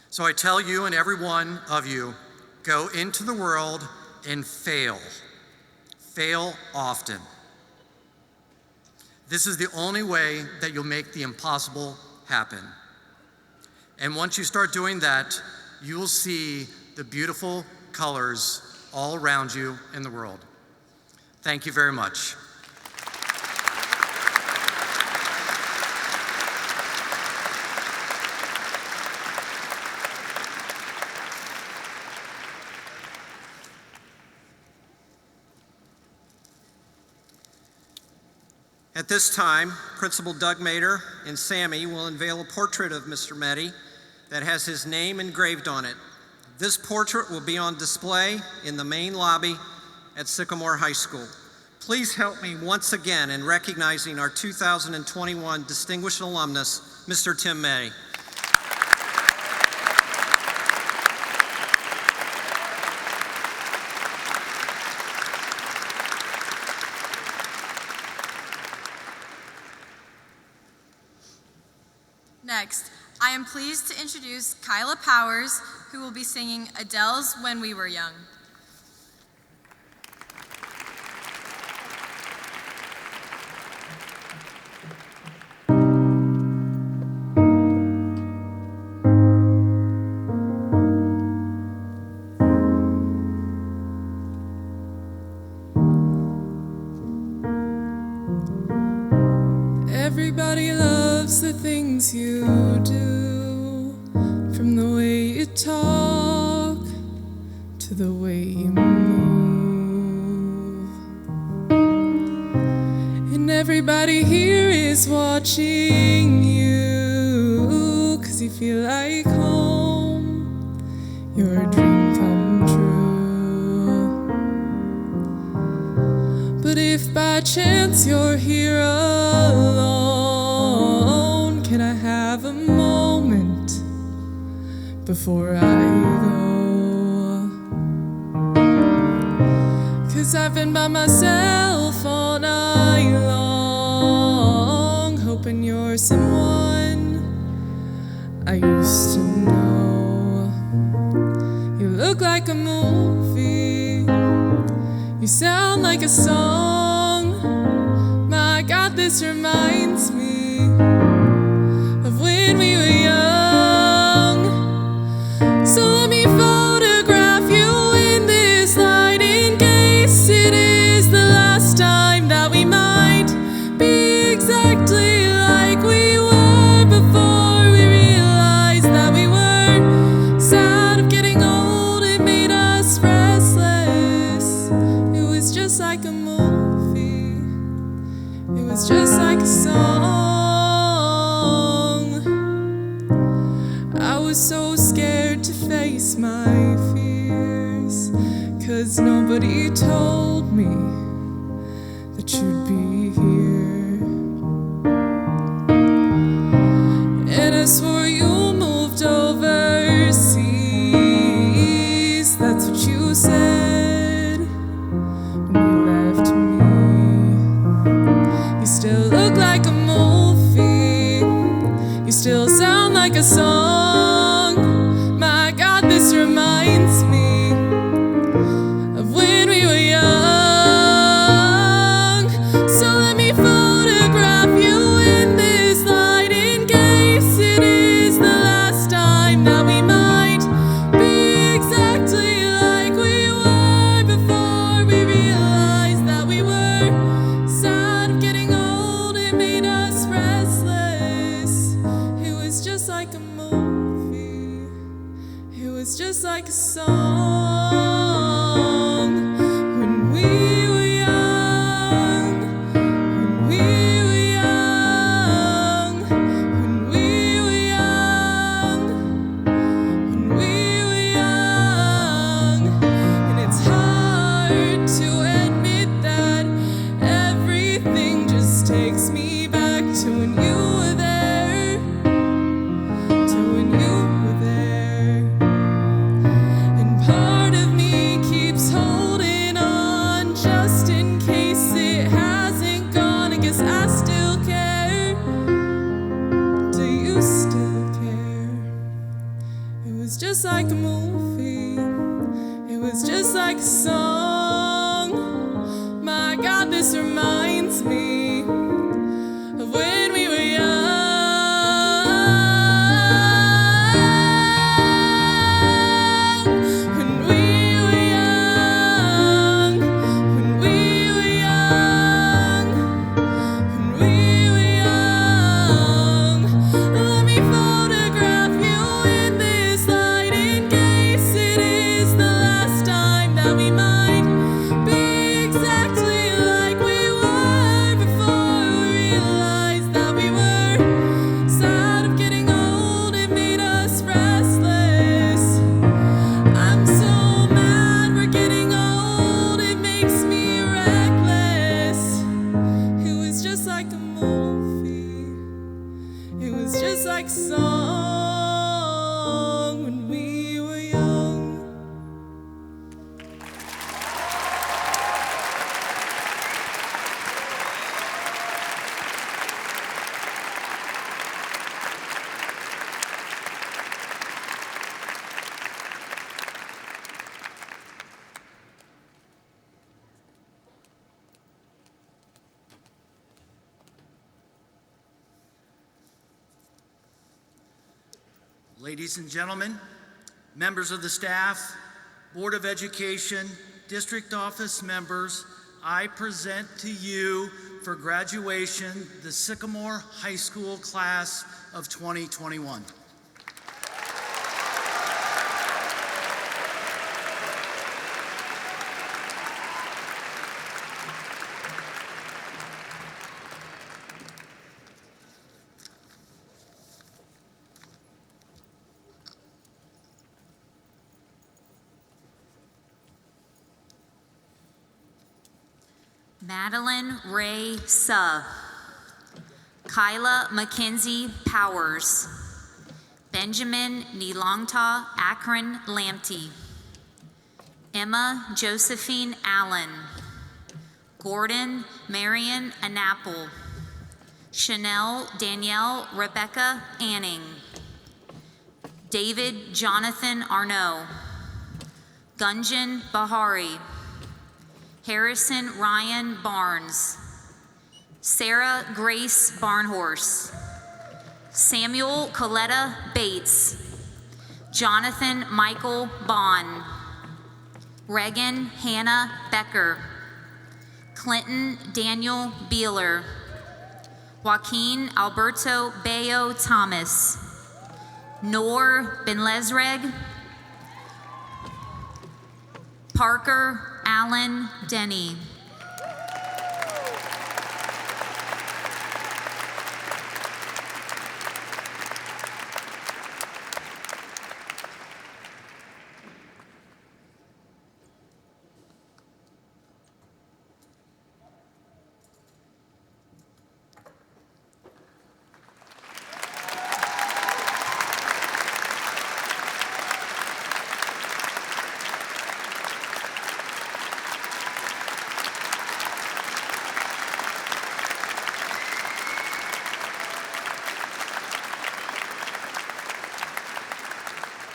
So I tell you and every one of you, go into the world and fail. Fail often. This is the only way that you'll make the impossible happen. And once you start doing that, you will see the beautiful colors all around you in the world. Thank you very much. At this time, Principal Doug Mader and Sammy will unveil a portrait of Mr. Meddy that has his name engraved on it. This portrait will be on display in the main lobby at Sycamore High School. Please help me once again in recognizing our 2021 Distinguished Alumnus, Mr. Tim Meddy. Next, I am pleased to introduce Kyla Powers, who will be singing Adele's When We Were Young. Everybody loves the things you do, from the way you talk to the way you move. And everybody here is watching you, 'cause you feel like home, you're a dream come true. But if by chance you're here alone, can I have a moment before I go? 'Cause I've been by myself all night long, hoping you're someone I used to know. You look like a movie, you sound like a song. My God, this reminds me of when we were young. So let me photograph you in this light, in case it is the last time that we might be exactly like we were before we realized that we were sad of getting old. It made us restless. It was was so scared to face my fears, 'cause nobody told me that you'd be here. And I swore you moved overseas, that's what you said when you left me. You still look like a movie, you still sound like a song. My God, this reminds me of when we were young. So let me photograph you in this light, in case it is the last time that we might be exactly like we were before we realized that we were sad of getting old. It made us restless. It was just like a movie, it was just like a song. When we were young, when we were young, when we were young, when we were young. And it's hard to admit that everything just takes me back to when you were there, to when you were there. And part of me keeps holding on, just in case it hasn't gone. I guess I still care. Do you still care? It was just like a movie, it was just like a song. My God, this reminds me of when we were young. When we were young, when we were young, when we were young. Let me photograph you in this light, in case it is the last time that we might be exactly like we were before we realized that we were sad of getting old. It made us restless. I'm so mad we're getting old, it makes me reckless. It was just like a movie, it was just like a song when we were young. Ladies and gentlemen, members of the staff, Board of Education, district office members, I present to you for graduation the Sycamore High School class of 2021. Madeline Ray Suh, Kyla Mackenzie Powers, Benjamin Nilongta Akron Lamptey, Emma Josephine Allen, Gordon Marion Anapple, Chanel Danielle Rebecca Anning, David Jonathan Arnaud, Gunjan Bahari, Harrison Ryan Barnes, Sarah Grace Barnhorse, Samuel Coletta Bates, Jonathan Michael Bond, Regan Hannah Becker, Clinton Daniel Beeler, Joaquin Alberto Bayo Thomas, Noor Benlezreg, Parker Allen Denny,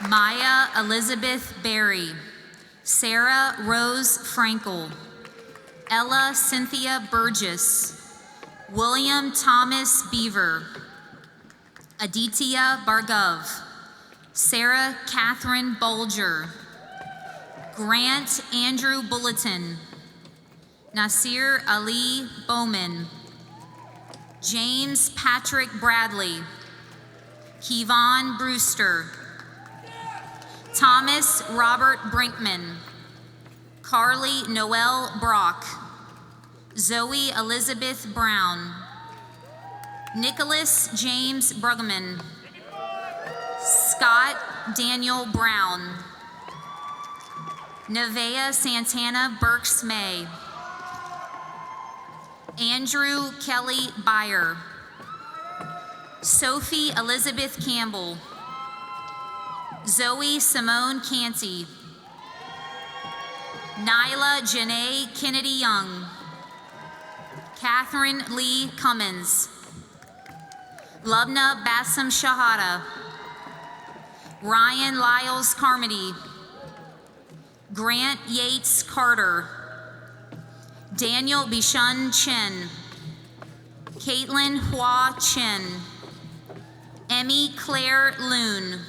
Maya Elizabeth Berry, Sarah Rose Frankel, Ella Cynthia Burgess, William Thomas Beaver, Aditya Bhargav, Sarah Catherine Bulger, Grant Andrew Bulletin, Nasir Ali Bowman, James Patrick Bradley, Kevon Brewster, Thomas Robert Brinkman, Carly Noel Brock, Zoe Elizabeth Brown, Nicholas James Bruggeman, Scott Daniel Brown, Nevaeh Santana Burks May, Andrew Kelly Byer, Sophie Elizabeth Campbell, Zoe Simone Canty, Nyla Janae Kennedy Young, Catherine Lee Cummins, Lubna Bassam Shahada, Ryan Lyles Carmody, Grant Yates Carter, Daniel Bishun Chen, Caitlin Hua Chen, Emmy Claire Loon,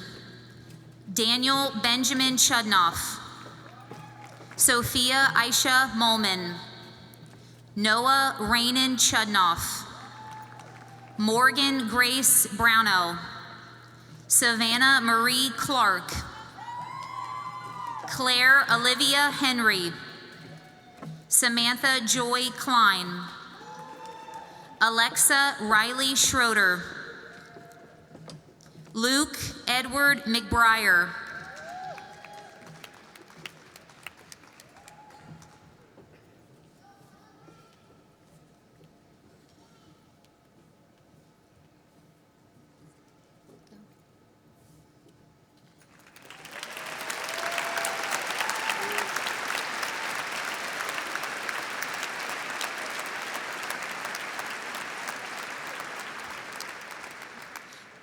Daniel Benjamin Chudnoff, Sophia Aisha Molman, Noah Raynon Chudnoff, Morgan Grace Brownell, Savannah Marie Clark, Claire Olivia Henry, Samantha Joy Klein, Alexa Riley Schroeder, Luke Edward McBriar,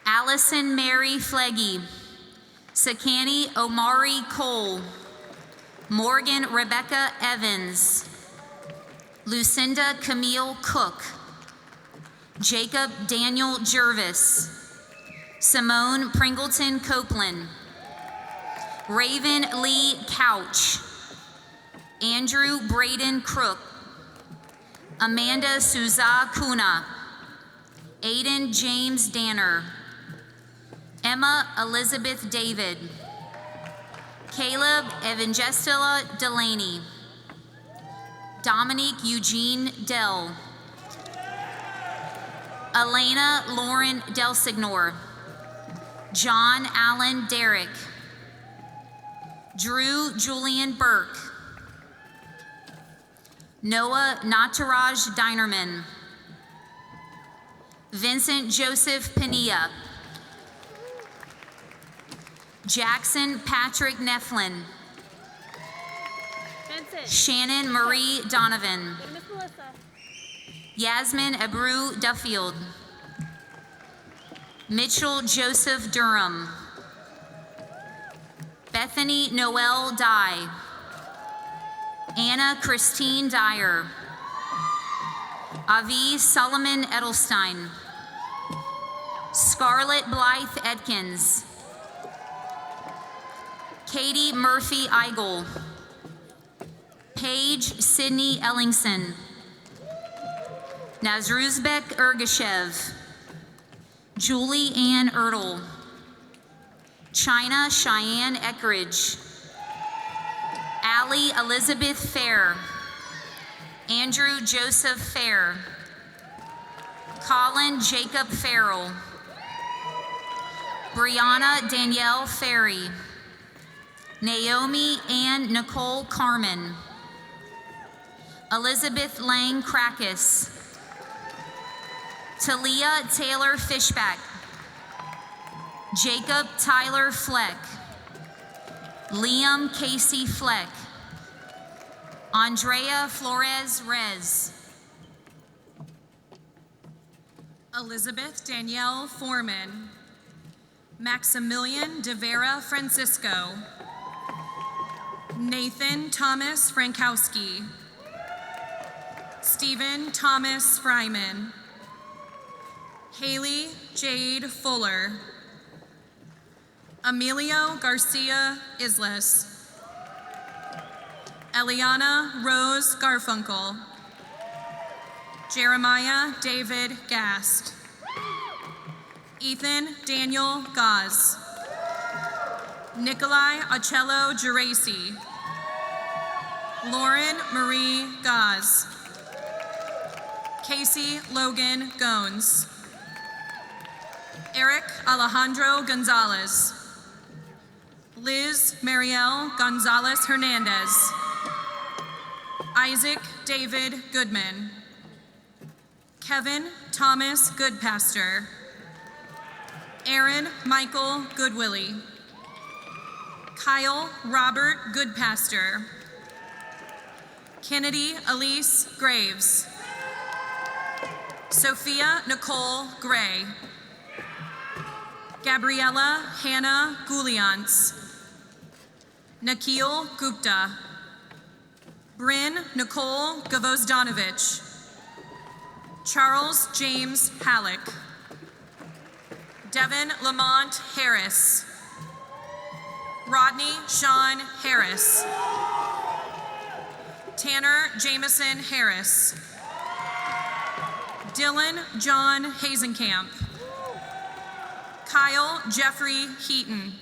Allison Mary Fleggy, Sakani Omari Cole, Morgan Rebecca Evans, Lucinda Camille Cook, Jacob Daniel Jervis, Simone Pringleton Copeland, Raven Lee Couch, Andrew Braden Crook, Amanda Souza Kuna, Aiden James Danner, Emma Elizabeth David, Caleb Evangestila Delaney, Dominique Eugene Dell, Elena Lauren Delsignor, John Allen Derrick, Drew Julian Burke, Noah Nataraj Dinerman, Vincent Joseph Pania, Jackson Patrick Neflin, Vincent. Shannon Marie Donovan, Go to Miss Melissa. Yasmin Abreu Duffield, Mitchell Joseph Durham, Bethany Noel Dye, Anna Christine Dyer, Avi Solomon Edelstein, Scarlett Blythe Edkins, Katie Murphy Eigel, Paige Sydney Ellingson, Nazruzbek Ergashev, Julie Ann Ertl, China Cheyenne Eckridge, Allie Elizabeth Fair, Andrew Joseph Fair, Colin Jacob Farrell, Brianna Danielle Ferry, Naomi Ann Nicole Carmen, Elizabeth Lang Krakis, Talia Taylor Fishback, Jacob Tyler Fleck, Liam Casey Fleck, Andrea Flores Rez, Elizabeth Danielle Foreman, Maximilian de Vera Francisco, Nathan Thomas Frankowski, Stephen Thomas Fryman, Haley Jade Fuller, Emilio Garcia Islas, Eliana Rose Garfunkel, Jeremiah David Gast, Ethan Daniel Gaz, Nikolai Ocello Geraci, Lauren Marie Gaz, Casey Logan Gones, Eric Alejandro Gonzalez, Liz Marielle Gonzalez Hernandez, Isaac David Goodman, Kevin Thomas Goodpaster, Aaron Michael Goodwillie, Kyle Robert Goodpaster, Kennedy Elise Graves, Sophia Nicole Gray, Gabriella Hannah Gouliance, Nikhil Gupta, Bryn Nicole Gavozdanovich, Charles James Halleck, Devin Lamont Harris, Rodney Sean Harris, Tanner Jameson Harris, Dylan John Hazenkamp, Kyle Jeffrey Heaton,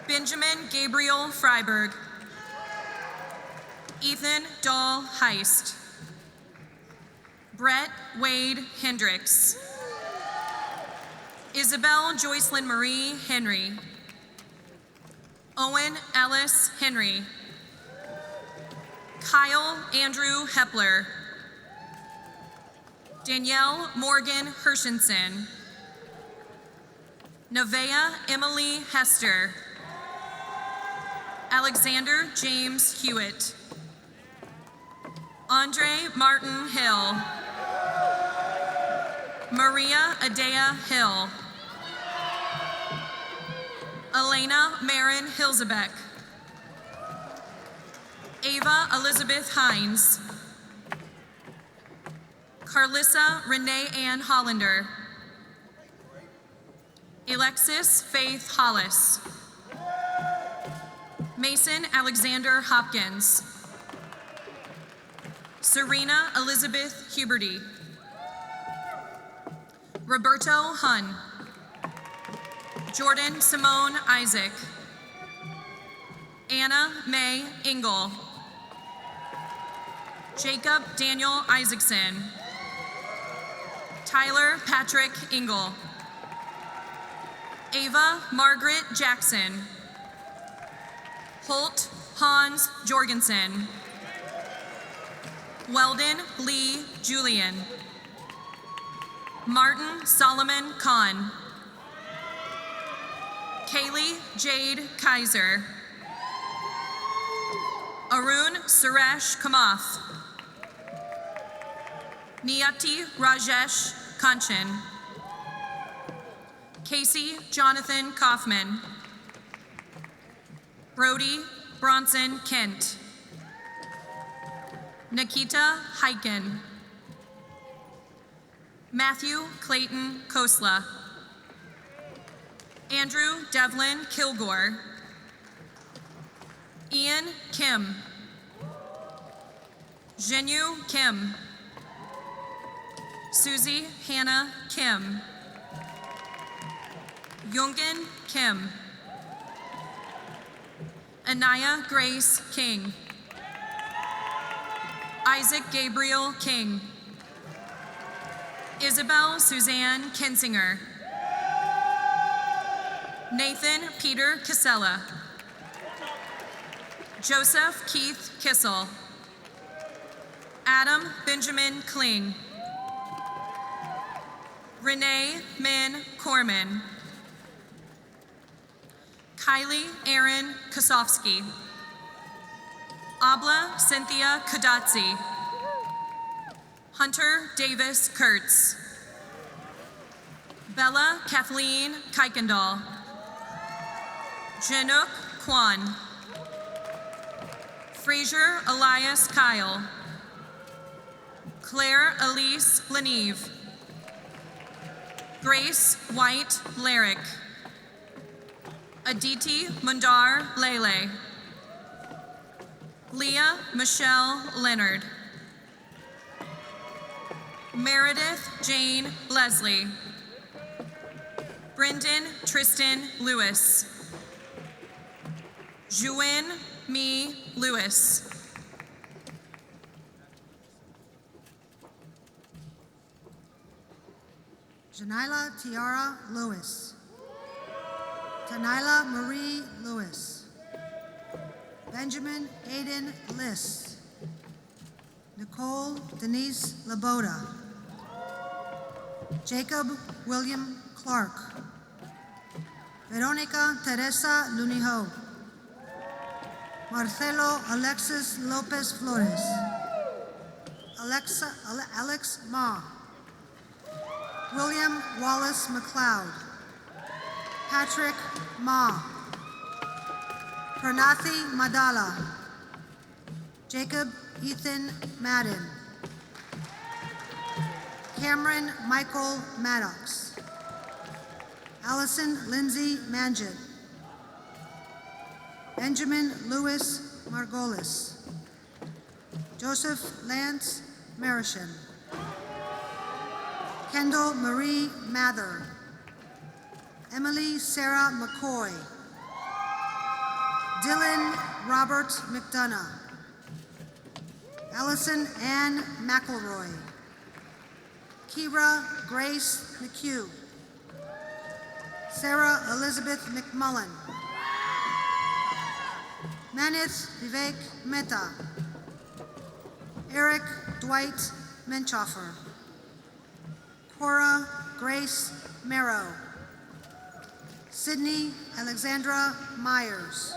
Benjamin Gabriel Freiberg, Ethan Dahl Heist, Brett Wade Hendricks, Isabel Joycelyn Marie Henry, Owen Ellis Henry, Kyle Andrew Hepler, Danielle Morgan Hershenson, Nevaeh Emily Hester, Alexander James Hewitt, Andre Martin Hill, Maria Adea Hill, Elena Marin Hilzebeck, Ava Elizabeth Hines, Carlissa Renee Ann Hollander, Alexis Faith Hollis, Mason Alexander Hopkins, Serena Elizabeth Huberty, Roberto Hun, Jordan Simone Isaac, Anna Mae Engel, Jacob Daniel Isaacson, Tyler Patrick Engel, Ava Margaret Jackson, Holt Hans Jorgensen, Weldon Lee Julian, Martin Solomon Kahn, Kaylee Jade Kaiser, Arun Suresh Kamath, Niyati Rajesh Kanchan, Casey Jonathan Kaufman, Brody Bronson Kent, Nikita Hyken, Matthew Clayton Kosla, Andrew Devlin Kilgore, Ian Kim, Zhenyu Kim, Susie Hannah Kim, Yungin Kim, Anaya Grace King, Isaac Gabriel King, Isabel Suzanne Kinsinger, Nathan Peter Casella, Joseph Keith Kissel, Adam Benjamin Kling, Renee Min Corman, Kylie Aaron Kosofsky, Abla Cynthia Kadatzi, Hunter Davis Kurtz, Bella Kathleen Kuykendall. Janook Kwan. Fraser Elias Kyle. Claire Elise Leneve. Grace White Lyric. Aditi Mundar Lele. Leah Michelle Leonard. Meredith Jane Leslie. Brendan Tristan Lewis. Juin Me Lewis. Janila Tiara Lewis. Tanila Marie Lewis. Benjamin Aiden Liss. Nicole Denise Laboda. Jacob William Clark. Veronica Teresa Luniho. Marcelo Alexis Lopez Flores. Alex Ma. William Wallace McLeod. Patrick Ma. Pranathi Madala. Jacob Ethan Madden. Cameron Michael Maddox. Allison Lindsay Manjit. Benjamin Louis Margolis. Joseph Lance Marishin. Kendall Marie Mather. Emily Sarah McCoy. Dylan Robert McDonough. Allison Ann McElroy. Kira Grace McHugh. Sarah Elizabeth McMullen. Manith Vivek Mehta. Eric Dwight Menchoffer. Cora Grace Merrow. Sydney Alexandra Myers.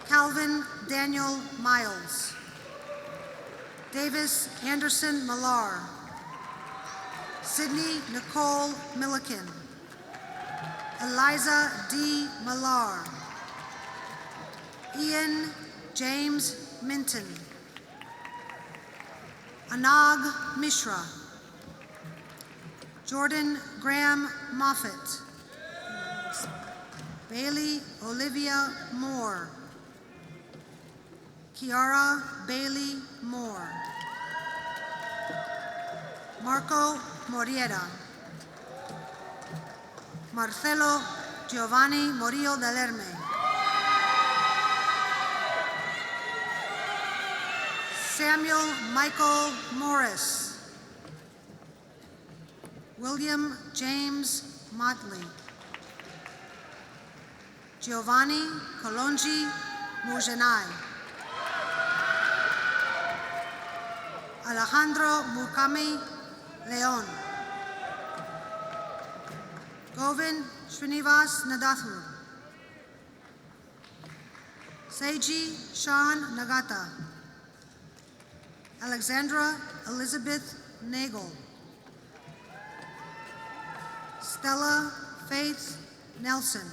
Calvin Daniel Miles. Davis Anderson Millar. Sydney Nicole Milliken. Eliza D. Millar. Ian James Minton. Anag Mishra. Jordan Graham Moffett. Bailey Olivia Moore. Kiara Bailey Moore. Marco Moriera. Marcelo Giovanni Morillo del Herme. Samuel Michael Morris. William James Motley. Giovanni Colongi Mujanai. Alejandro Mukami Leon. Govind Srinivas Nadathur. Seiji Sean Nagata. Alexandra Elizabeth Nagel. Stella Faith Nelson.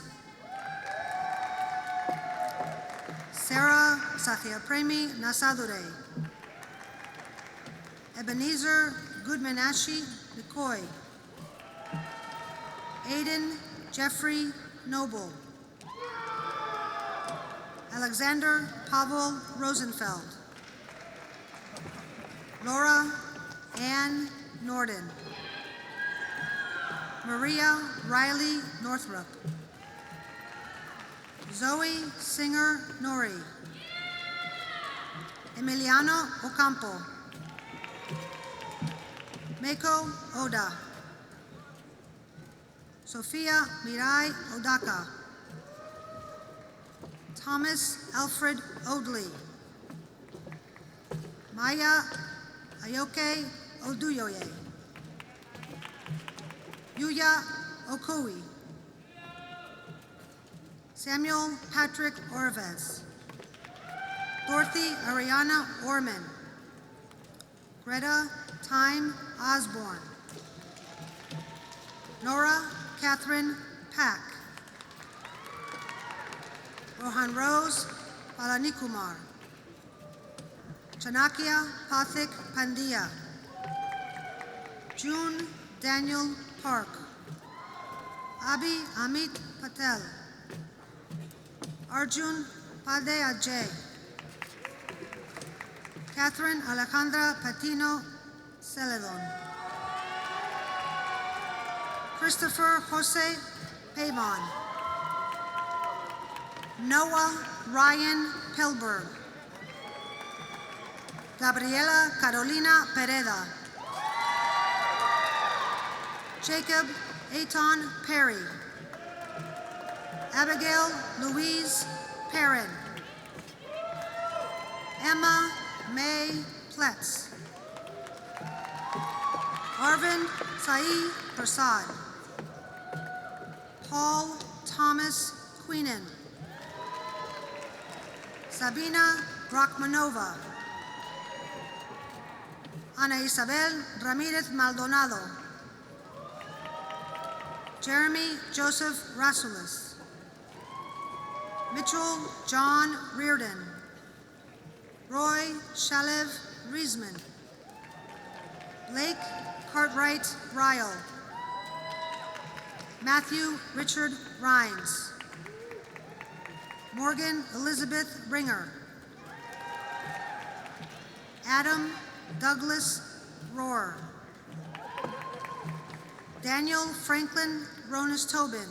Sarah Satyapremi Nasadure. Ebenezer Goodmanashi Nicoy. Aiden Jeffrey Noble. Alexander Pavel Rosenfeld. Laura Ann Norden. Maria Riley Northrup. Zoe Singer Nori. Emiliano Ocampo. Mako Oda. Sophia Mirai Odaka. Thomas Alfred Odley. Maya Ayoke Oduyoye. Yuya Okui. Samuel Patrick Orvez. Dorothy Ariana Orman. Greta Time Osborne. Nora Catherine Pack. Rohan Rose Palanikumar. Chanakya Pathik Pandya. June Daniel Park. Abhi Amit Patel. Arjun Pade Ajay. Catherine Alejandra Patino Celedon. Christopher Jose Pavon. Noah Ryan Pelberg. Gabriela Carolina Pereda. Jacob Aton Perry. Abigail Louise Perrin. Emma May Pletz. Arvind Sai Prasad. Paul Thomas Queenan. Sabina Rachmanova. Ana Isabel Ramirez Maldonado. Jeremy Joseph Rasulis. Mitchell John Reardon. Roy Shalev Riesman. Blake Cartwright Ryle. Matthew Richard Rhines. Morgan Elizabeth Ringer. Adam Douglas Rohr. Daniel Franklin Ronas Tobin.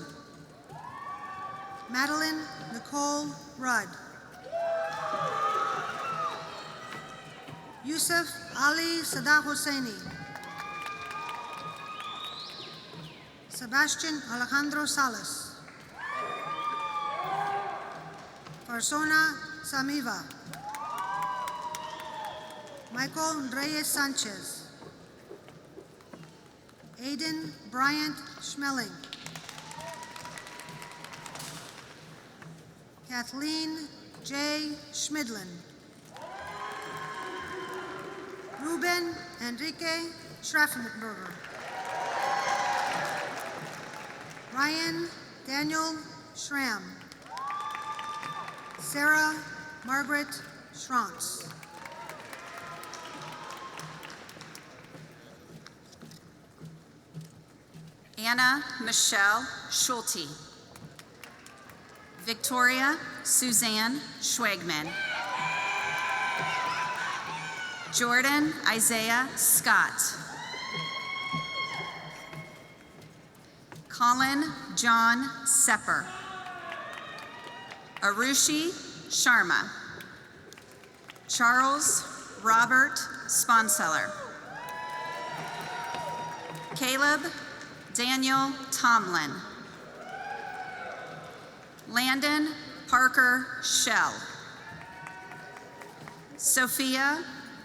Madeline Nicole Rudd. Yusuf Ali Sadah Hosseini. Sebastian Alejandro Salas. Farsona Samiva. Michael Reyes Sanchez. Aiden Bryant Schmeling. Kathleen J. Schmidlin. Ruben Enrique Schraffenberger. Ryan Daniel Schramm. Sarah Margaret Schranz. Anna Michelle Schulte. Victoria Suzanne Schwegman. Jordan Isaiah Scott. Colin John Sepper. Arushi Sharma. Charles Robert Sponseller. Caleb Daniel Tomlin. Landon Parker Shell. Sophia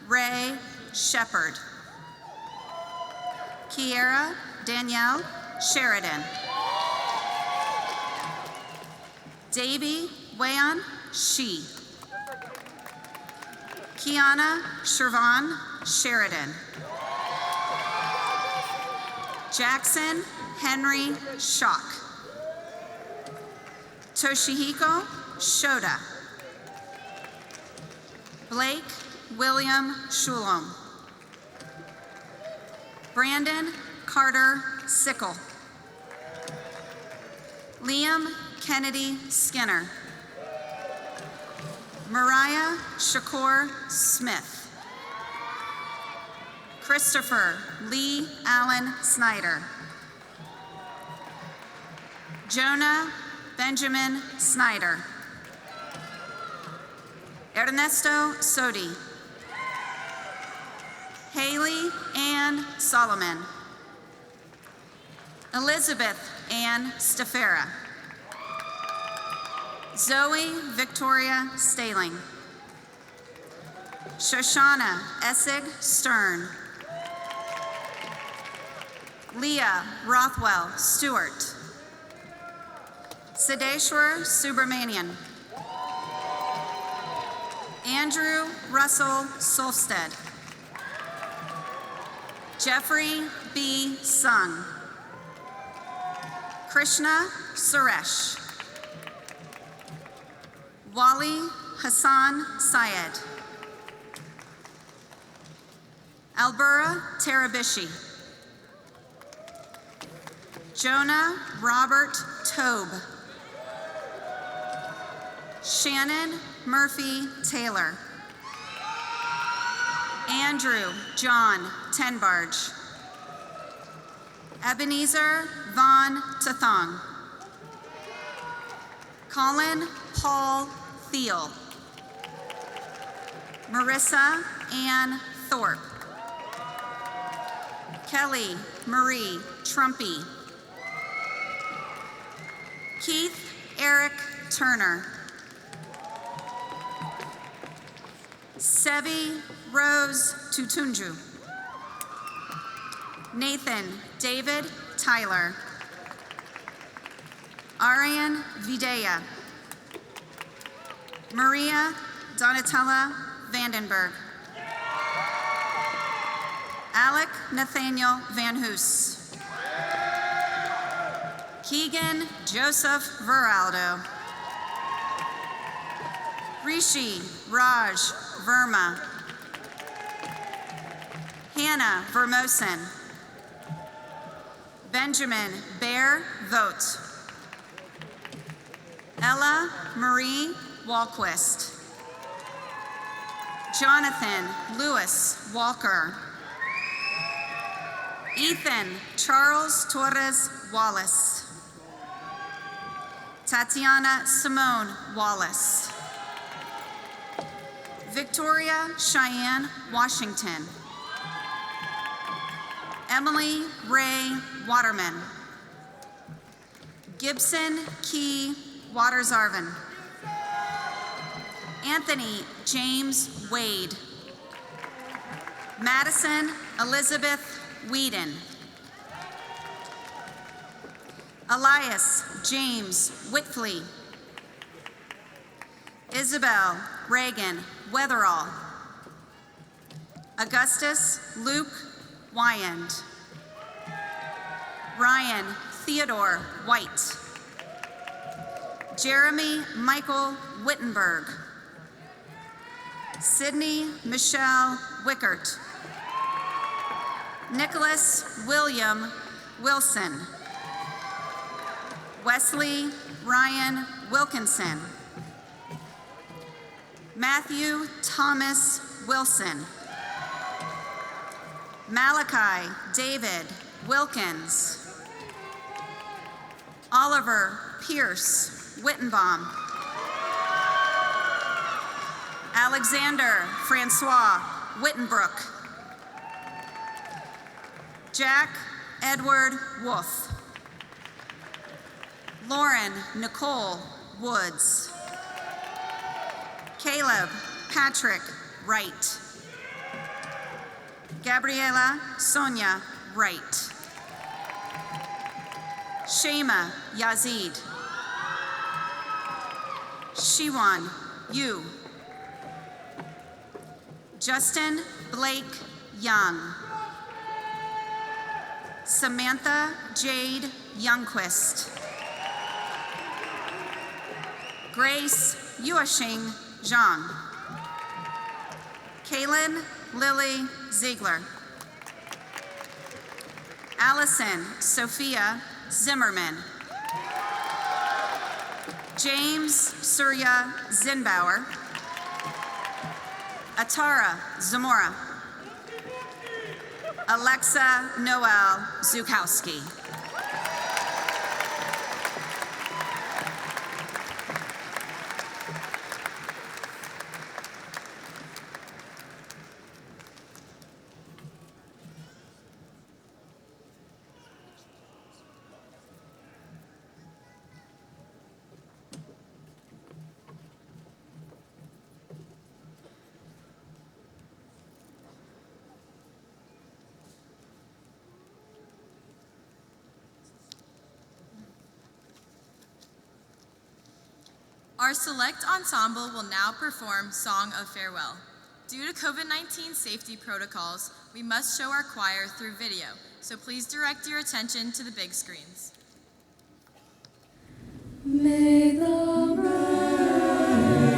Ray Shepard. Kiera Danielle Sheridan. Davy Wayan Shi. Kiana Shervon Sheridan. Jackson Henry Schock. Toshihiko Shoda. Blake William Shulom. Brandon Carter Sickle. Liam Kennedy Skinner. Mariah Shakur Smith. Christopher Lee Allen Snyder. Jonah Benjamin Snyder. Ernesto Sodi. Haley Ann Solomon. Elizabeth Ann Stafera. Zoe Victoria Staling. Shoshana Essig Stern. Leah Rothwell Stewart. Siddeshwar Subramanian. Andrew Russell Solstead. Jeffrey B. Sung. Krishna Suresh. Wali Hassan Syed. Albura Tarabishi. Jonah Robert Tobe. Shannon Murphy Taylor. Andrew John Tenbarge. Ebenezer Von Tathong. Colin Paul Thiel. Marissa Ann Thorpe. Kelly Marie Trumpy. Keith Eric Turner. Sevi Rose Tutunju. Nathan David Tyler. Arian Videya. Maria Donatella Vandenberg. Alec Nathaniel Van Hoos. Keegan Joseph Veraldo. Rishi Raj Verma. Hannah Vermosen. Benjamin Bear Vogt. Ella Marie Walquist. Jonathan Lewis Walker. Ethan Charles Torres Wallace. Tatiana Simone Wallace. Victoria Cheyenne Washington. Emily Ray Waterman. Gibson Key Watersarvin. Anthony James Wade. Madison Elizabeth Whedon. Elias James Whitfley. Isabel Reagan Weatherall. Augustus Luke Wyand. Ryan Theodore White. Jeremy Michael Wittenberg. Sydney Michelle Wickert. Nicholas William Wilson. Wesley Ryan Wilkinson. Matthew Thomas Wilson. Malachi David Wilkins. Oliver Pierce Wittenbaum. Alexander Francois Wittenbrook. Jack Edward Wolf. Lauren Nicole Woods. Caleb Patrick Wright. Gabriela Sonia Wright. Shema Yazid. Shiwan Yu. Justin Blake Young. Samantha Jade Youngquist. Grace Yuashing Zhang. Kaylin Lily Ziegler. Allison Sophia Zimmerman. James Surya Zinbauer. Atara Zamora. Alexa Noel Zukowski. Our select ensemble will now perform Song of Farewell. Due to COVID-19 safety protocols, we must show our choir through video, so please direct your attention to the big screens. May the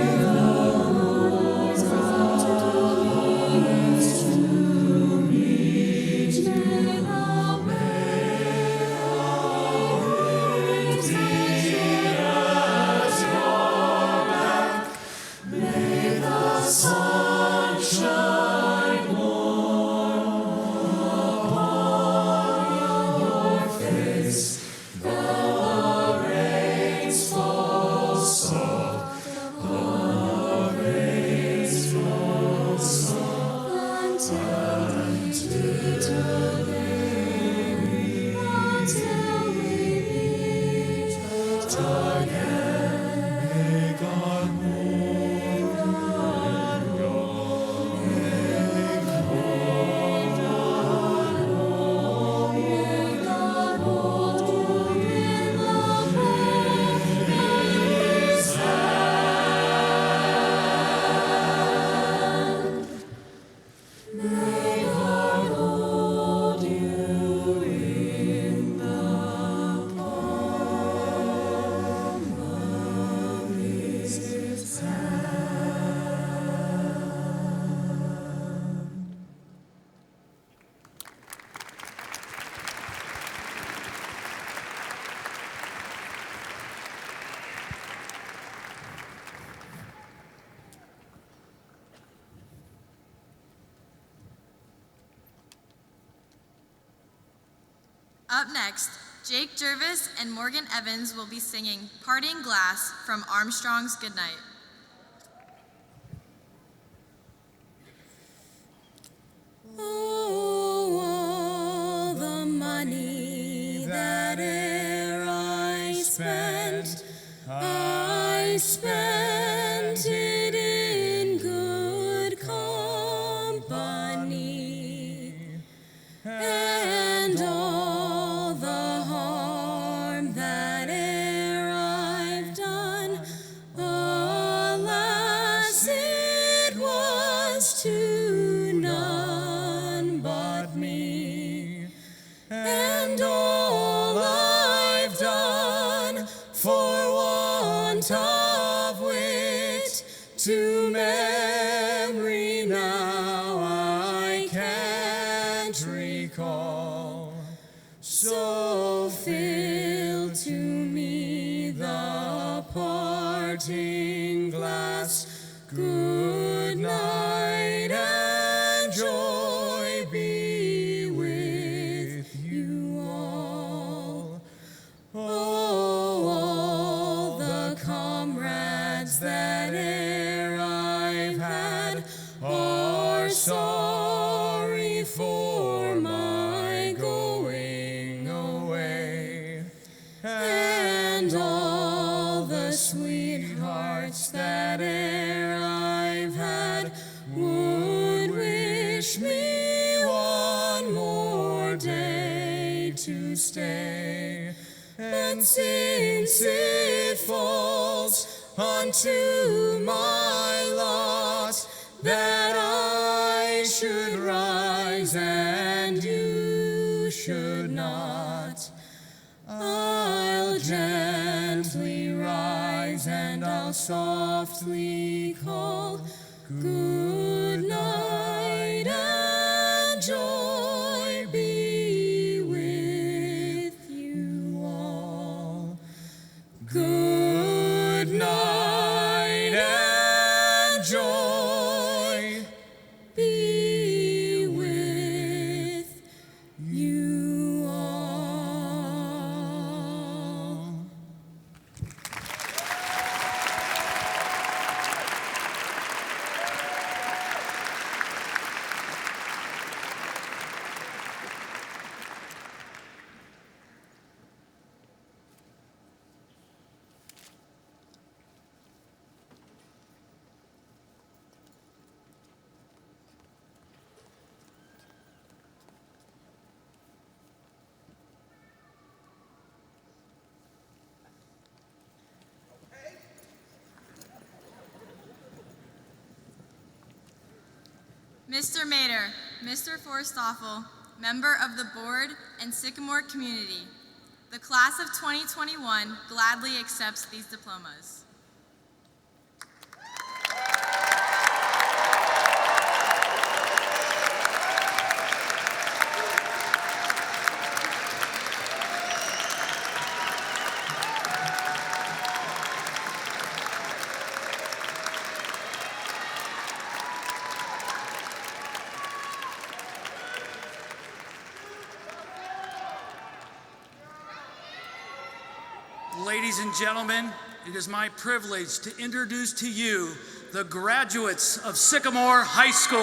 rains fall to me. May the rains touch your back. May the sunshine warm your face. The rains fall soft. The rains fall soft until we meet again. May God hold you. May God hold you in the palm of His hand. May God hold you in the palm of His hand. Up next, Jake Jervis and Morgan Evans will be singing Parting Glass from Armstrong's Goodnight. Oh, all the money that e'er I spent it in good company, and all the harm that e'er I've done, alas, it was to none but me, and all I've done for want of wit to memory now I can't recall. So fill to me the parting glass. Good night and joy be with you all. Oh, all the comrades that e'er I've had are sorry for my going away, and all the sweethearts that e'er I've had would wish me one more day to stay. And since it falls unto my lot that I should rise and you should not, I'll gently rise and I'll softly call, good night and joy be with you all. Good night and joy be with you all. Mr. Mater, Mr. Forstoffel, member of the board and Sycamore community, The class of 2021 gladly accepts these diplomas. Ladies and gentlemen, it is my privilege to introduce to you the graduates of Sycamore High School.